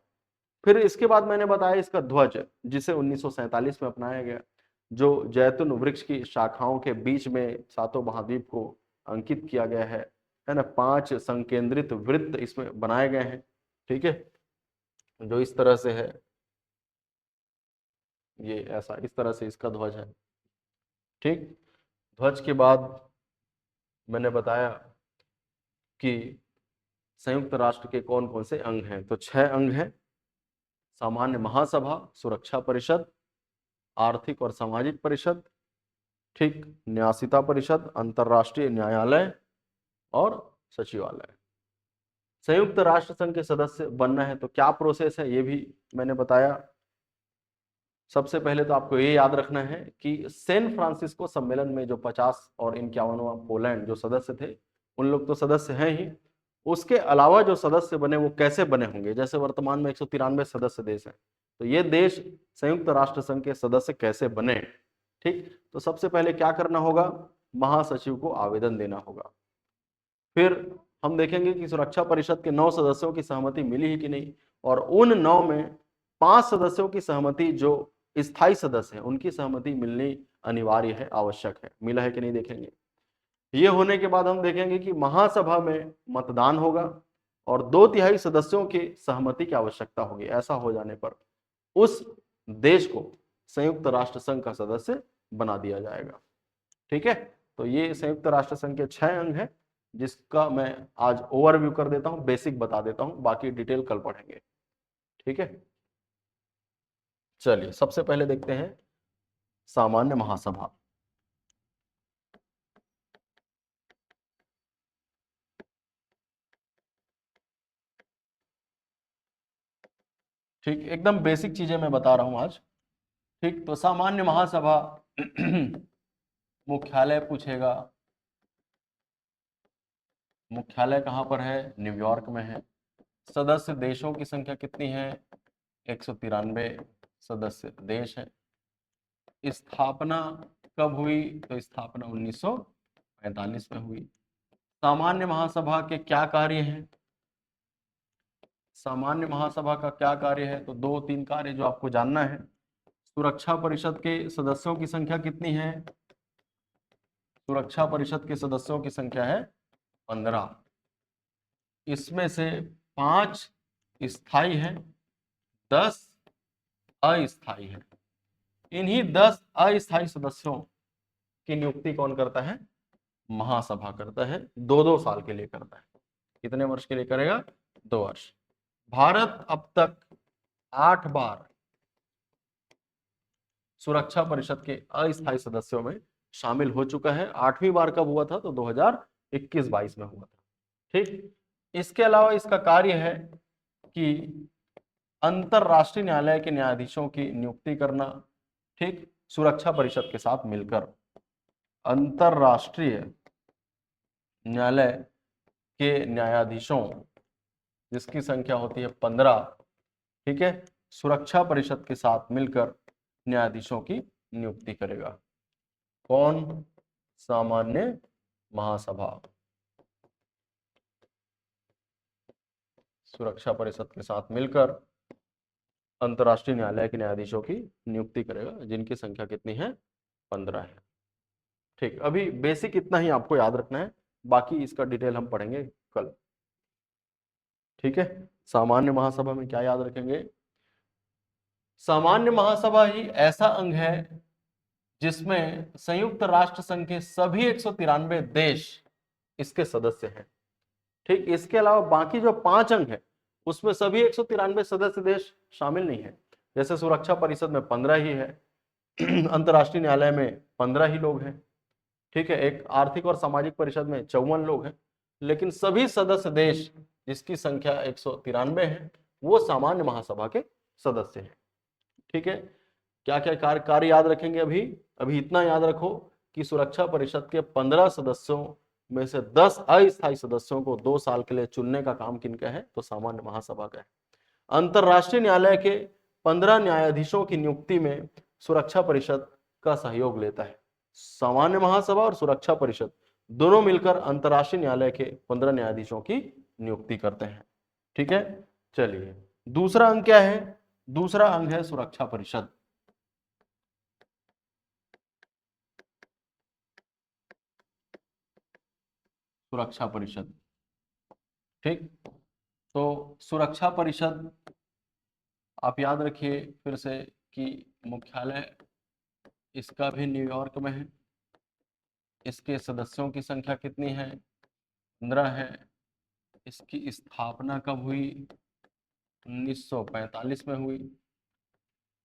फिर इसके बाद मैंने बताया इसका ध्वज, जिसे 1947 में अपनाया गया, जो जैतून वृक्ष की शाखाओं के बीच में सातों महाद्वीप को अंकित किया गया है ना, 5 संकेंद्रित वृत्त इसमें बनाए गए हैं। ठीक है, जो इस तरह से है, ये ऐसा इस तरह से इसका ध्वज है। ठीक, ध्वज के बाद मैंने बताया कि संयुक्त राष्ट्र के कौन कौन से अंग हैं। तो 6 अंग हैं, सामान्य महासभा, सुरक्षा परिषद, आर्थिक और सामाजिक परिषद, ठीक, न्यासिता परिषद, अंतरराष्ट्रीय न्यायालय और सचिवालय। संयुक्त राष्ट्र संघ के सदस्य बनना है तो क्या प्रोसेस है, ये भी मैंने बताया। सबसे पहले तो आपको ये याद रखना है कि सैन फ्रांसिस्को सम्मेलन में जो 50 और 51वां पोलैंड जो सदस्य थे, उन लोग तो सदस्य हैं ही, उसके अलावा जो सदस्य बने वो कैसे बने होंगे। जैसे वर्तमान में 193 सदस्य देश हैं, तो ये देश संयुक्त राष्ट्र संघ के सदस्य कैसे बने। ठीक, तो सबसे पहले क्या करना होगा, महासचिव को आवेदन देना होगा। फिर हम देखेंगे कि सुरक्षा परिषद के 9 सदस्यों की सहमति मिली है कि नहीं, और उन 9 में 5 सदस्यों की सहमति, जो स्थायी सदस्य हैं, उनकी सहमति मिलनी अनिवार्य है, आवश्यक है। मिला है कि नहीं देखेंगे। ये होने के बाद हम देखेंगे कि महासभा में मतदान होगा और 2/3 सदस्यों की सहमति की आवश्यकता होगी। ऐसा हो जाने पर उस देश को संयुक्त राष्ट्र संघ का सदस्य बना दिया जाएगा। ठीक है, तो ये संयुक्त राष्ट्र संघ के 6 अंग हैं, जिसका मैं आज ओवरव्यू कर देता हूं, बेसिक बता देता हूं, बाकी डिटेल कल पढ़ेंगे। ठीक है, चलिए सबसे पहले देखते हैं सामान्य महासभा। ठीक, एकदम बेसिक चीजें मैं बता रहा हूं आज। ठीक, तो सामान्य महासभा मुख्यालय पूछेगा, मुख्यालय कहां पर है, न्यूयॉर्क में है। सदस्य देशों की संख्या कितनी है, 193 सदस्य देश है। स्थापना कब हुई, तो स्थापना 1945 में हुई। सामान्य महासभा के क्या कार्य हैं, सामान्य महासभा का क्या कार्य है, तो 2-3 कार्य जो आपको जानना है। सुरक्षा परिषद के सदस्यों की संख्या कितनी है, सुरक्षा परिषद के सदस्यों की संख्या है 15। इसमें से 5 स्थायी हैं, 10 अस्थायी हैं। इन्हीं 10 अस्थायी सदस्यों की नियुक्ति कौन करता है, महासभा करता है। 2-2 साल के लिए करता है। कितने वर्ष के लिए करेगा, 2 वर्ष। भारत अब तक 8 बार सुरक्षा परिषद के अस्थायी सदस्यों में शामिल हो चुका है। 8वीं बार कब हुआ था, तो 2021-22 में हुआ था। ठीक, इसके अलावा इसका कार्य है कि अंतरराष्ट्रीय न्यायालय के न्यायाधीशों की नियुक्ति करना, ठीक, सुरक्षा परिषद के साथ मिलकर। अंतरराष्ट्रीय न्यायालय के न्यायाधीशों जिसकी संख्या होती है 15, ठीक है, सुरक्षा परिषद के साथ मिलकर न्यायाधीशों की नियुक्ति करेगा। कौन? सामान्य महासभा। सुरक्षा परिषद के साथ मिलकर अंतरराष्ट्रीय न्यायालय के न्यायाधीशों की नियुक्ति करेगा, जिनकी संख्या कितनी है? 15 है। ठीक, अभी बेसिक इतना ही आपको याद रखना है, बाकी इसका डिटेल हम पढ़ेंगे कल। ठीक है, सामान्य महासभा में क्या याद रखेंगे? सामान्य महासभा ही ऐसा अंग है जिसमें संयुक्त राष्ट्र संघ के सभी 193 देश इसके सदस्य हैं। ठीक, इसके अलावा बाकी जो 5 अंग है उसमें सभी 193 सदस्य देश शामिल नहीं है। जैसे सुरक्षा परिषद में 15 ही है, अंतरराष्ट्रीय न्यायालय में 15 ही लोग हैं, ठीक है, एक आर्थिक और सामाजिक परिषद में 54 लोग हैं, लेकिन सभी सदस्य देश जिसकी संख्या 193 है वो सामान्य महासभा के सदस्य हैं। ठीक है, क्या क्या कार्य याद रखेंगे? अभी इतना याद रखो कि सुरक्षा परिषद के 15 सदस्यों में से 10 अस्थायी सदस्यों को 2 साल के लिए चुनने का काम किनका है? तो सामान्य महासभा का है। अंतरराष्ट्रीय न्यायालय के 15 न्यायाधीशों की नियुक्ति में सुरक्षा परिषद का सहयोग लेता है। सामान्य महासभा और सुरक्षा परिषद दोनों मिलकर अंतरराष्ट्रीय न्यायालय के 15 न्यायाधीशों की नियुक्ति करते हैं। ठीक है, चलिए दूसरा अंग क्या है? दूसरा अंग है सुरक्षा परिषद। सुरक्षा परिषद, ठीक, तो सुरक्षा परिषद आप याद रखिए फिर से कि मुख्यालय इसका भी न्यूयॉर्क में है। इसके सदस्यों की संख्या कितनी है? 15 है। इसकी स्थापना कब हुई? 1945 में हुई।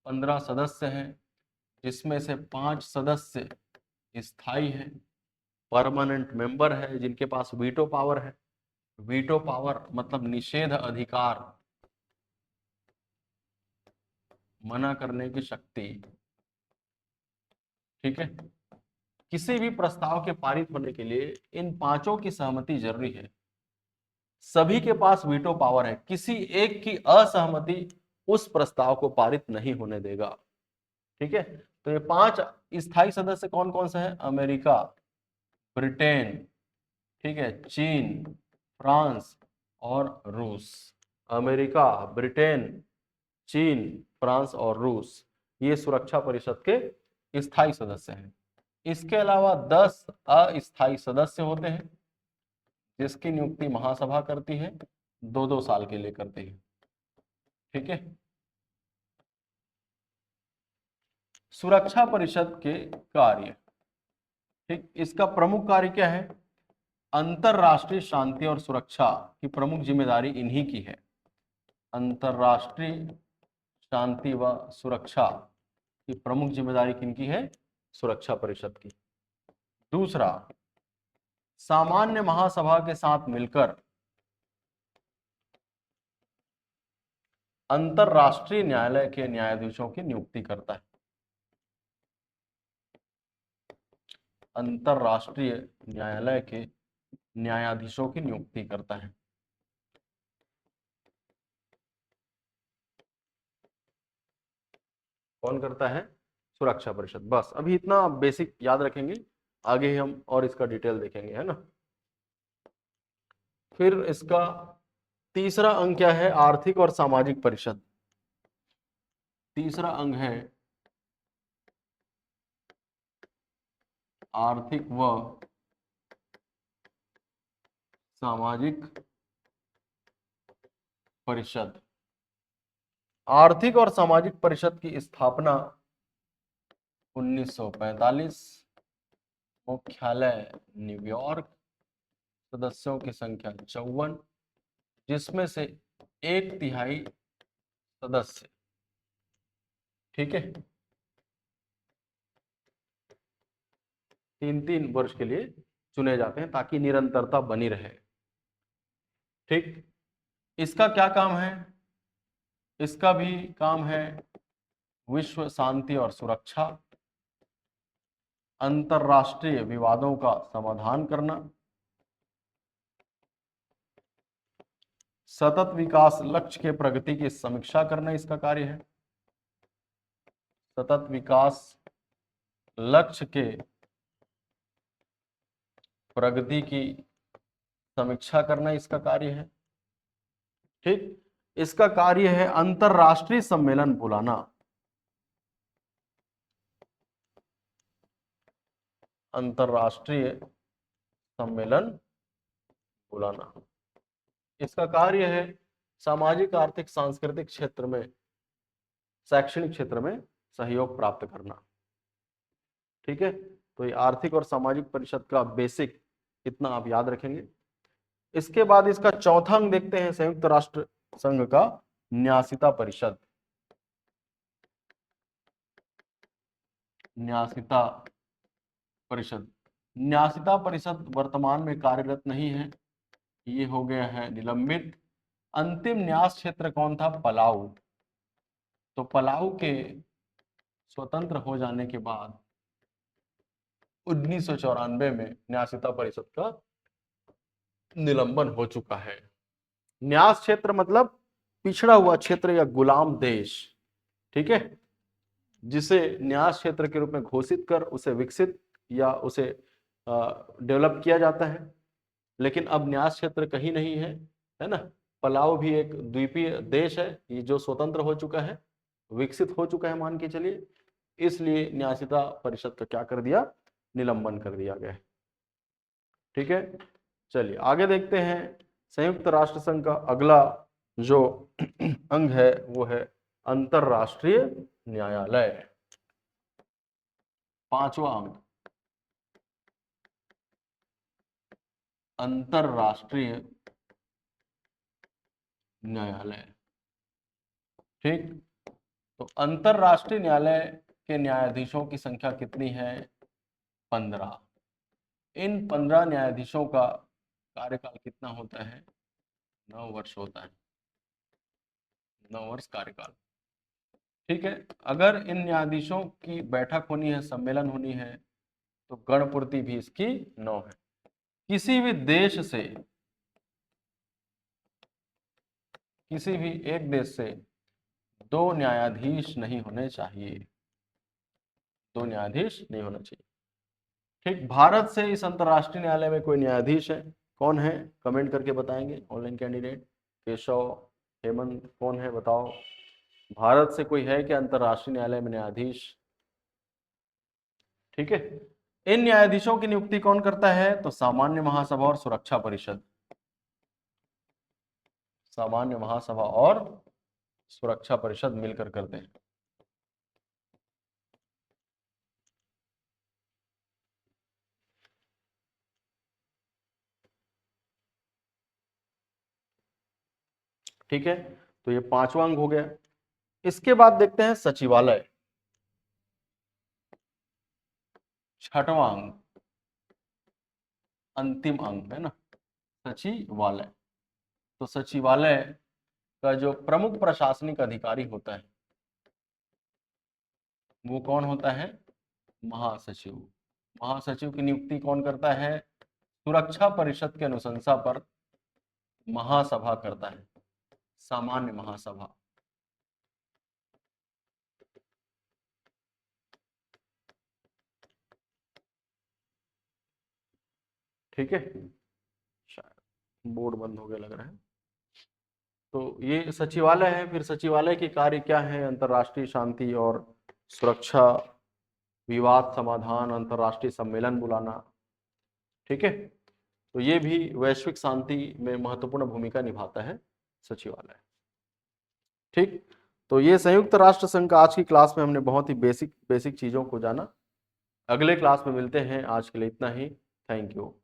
15 सदस्य हैं, जिसमें से 5 सदस्य स्थायी हैं, परमानेंट मेंबर है, जिनके पास वीटो पावर है। वीटो पावर मतलब निषेध अधिकार, मना करने की शक्ति। ठीक है, किसी भी प्रस्ताव के पारित होने के लिए इन 5 की सहमति जरूरी है। सभी के पास वीटो पावर है, किसी एक की असहमति उस प्रस्ताव को पारित नहीं होने देगा। ठीक है, तो ये 5 स्थायी सदस्य कौन कौन से हैं? अमेरिका, ब्रिटेन, ठीक है, चीन, फ्रांस और रूस। अमेरिका, ब्रिटेन, चीन, फ्रांस और रूस, ये सुरक्षा परिषद के स्थायी सदस्य हैं। इसके अलावा 10 अस्थायी सदस्य होते हैं, जिसकी नियुक्ति महासभा करती है, 2-2 साल के लिए करती है। ठीक है, सुरक्षा परिषद के कार्य, ठीक, इसका प्रमुख कार्य क्या है? अंतरराष्ट्रीय शांति और सुरक्षा की प्रमुख जिम्मेदारी इन्हीं की है। अंतरराष्ट्रीय शांति व सुरक्षा की प्रमुख जिम्मेदारी किनकी है? सुरक्षा परिषद की। दूसरा, सामान्य महासभा के साथ मिलकर अंतरराष्ट्रीय न्यायालय के न्यायाधीशों की नियुक्ति करता है। अंतरराष्ट्रीय न्यायालय के न्यायाधीशों की नियुक्ति करता है। कौन करता है? सुरक्षा परिषद। बस अभी इतना बेसिक याद रखेंगे, आगे हम और इसका डिटेल देखेंगे, है ना। फिर इसका तीसरा अंग क्या है? आर्थिक और सामाजिक परिषद। तीसरा अंग है आर्थिक व सामाजिक परिषद। आर्थिक और सामाजिक परिषद की स्थापना 1945, मुख्यालय न्यूयॉर्क, सदस्यों की संख्या 54, जिसमें से 1/3 सदस्य, ठीक है, 3-3 वर्ष के लिए चुने जाते हैं ताकि निरंतरता बनी रहे। ठीक, इसका क्या काम है? इसका भी काम है विश्व शांति और सुरक्षा, अंतरराष्ट्रीय विवादों का समाधान करना, सतत विकास लक्ष्य के प्रगति की समीक्षा करना इसका कार्य है। सतत विकास लक्ष्य के प्रगति की समीक्षा करना इसका कार्य है। ठीक, इसका कार्य है अंतरराष्ट्रीय सम्मेलन बुलाना, अंतरराष्ट्रीय सम्मेलन बुलाना। इसका कार्य है सामाजिक, आर्थिक, सांस्कृतिक क्षेत्र में, शैक्षणिक क्षेत्र में सहयोग प्राप्त करना। ठीक है, तो ये आर्थिक और सामाजिक परिषद का बेसिक इतना आप याद रखेंगे। इसके बाद इसका चौथा अंग देखते हैं, संयुक्त राष्ट्र संघ का न्यासिता परिषद। न्यासिता परिषद, न्यासिता परिषद वर्तमान में कार्यरत नहीं है, ये हो गया है निलंबित। अंतिम न्यास क्षेत्र कौन था? पलाऊ। तो पलाऊ के स्वतंत्र हो जाने के बाद 1994 में न्यासिता परिषद का निलंबन हो चुका है। न्यास क्षेत्र मतलब पिछड़ा हुआ क्षेत्र या गुलाम देश, ठीक है, जिसे न्यास क्षेत्र के रूप में घोषित कर उसे विकसित या उसे डेवलप किया जाता है। लेकिन अब न्यास क्षेत्र कहीं नहीं है ना। पलाऊ भी एक द्वीपीय देश है, ये जो स्वतंत्र हो चुका है, विकसित हो चुका है मान के चलिए, इसलिए न्यासिता परिषद का क्या कर दिया? निलंबन कर दिया गया है। ठीक है, चलिए आगे देखते हैं। संयुक्त राष्ट्र संघ का अगला जो अंग है वो है अंतरराष्ट्रीय न्यायालय। पांचवा अंग, अंतरराष्ट्रीय न्यायालय। ठीक, तो अंतरराष्ट्रीय न्यायालय के न्यायाधीशों की संख्या कितनी है? 15। इन 15 न्यायाधीशों का कार्यकाल कितना होता है? 9 वर्ष होता है, 9 वर्ष कार्यकाल। ठीक है, अगर इन न्यायाधीशों की बैठक होनी है, सम्मेलन होनी है, तो गणपूर्ति भी इसकी 9 है। किसी भी देश से, किसी भी एक देश से 2 न्यायाधीश नहीं होने चाहिए, 2 न्यायाधीश नहीं होना चाहिए। ठीक, भारत से इस अंतरराष्ट्रीय न्यायालय में कोई न्यायाधीश है? कौन है? कमेंट करके बताएंगे। ऑनलाइन कैंडिडेट केशव, हेमंत, कौन है बताओ? भारत से कोई है क्या अंतरराष्ट्रीय न्यायालय में न्यायाधीश? ठीक है, इन न्यायाधीशों की नियुक्ति कौन करता है? तो सामान्य महासभा और सुरक्षा परिषद। सामान्य महासभा और सुरक्षा परिषद मिलकर करते हैं। ठीक है, तो ये पांचवा अंग हो गया। इसके बाद देखते हैं सचिवालय, छठवां अंग, अंतिम अंग है ना, सचिवालय। तो सचिवालय का जो प्रमुख प्रशासनिक अधिकारी होता है वो कौन होता है? महासचिव। महासचिव की नियुक्ति कौन करता है? सुरक्षा परिषद के अनुशंसा पर महासभा करता है, सामान्य महासभा। ठीक है, शायद बोर्ड बंद हो गया लग रहा है। तो ये सचिवालय है। फिर सचिवालय के कार्य क्या है? अंतर्राष्ट्रीय शांति और सुरक्षा, विवाद समाधान, अंतर्राष्ट्रीय सम्मेलन बुलाना। ठीक है, तो ये भी वैश्विक शांति में महत्वपूर्ण भूमिका निभाता है सचिवालय। ठीक, तो ये संयुक्त राष्ट्र संघ का आज की क्लास में हमने बहुत ही बेसिक चीजों को जाना। अगले क्लास में मिलते हैं, आज के लिए इतना ही। Thank you.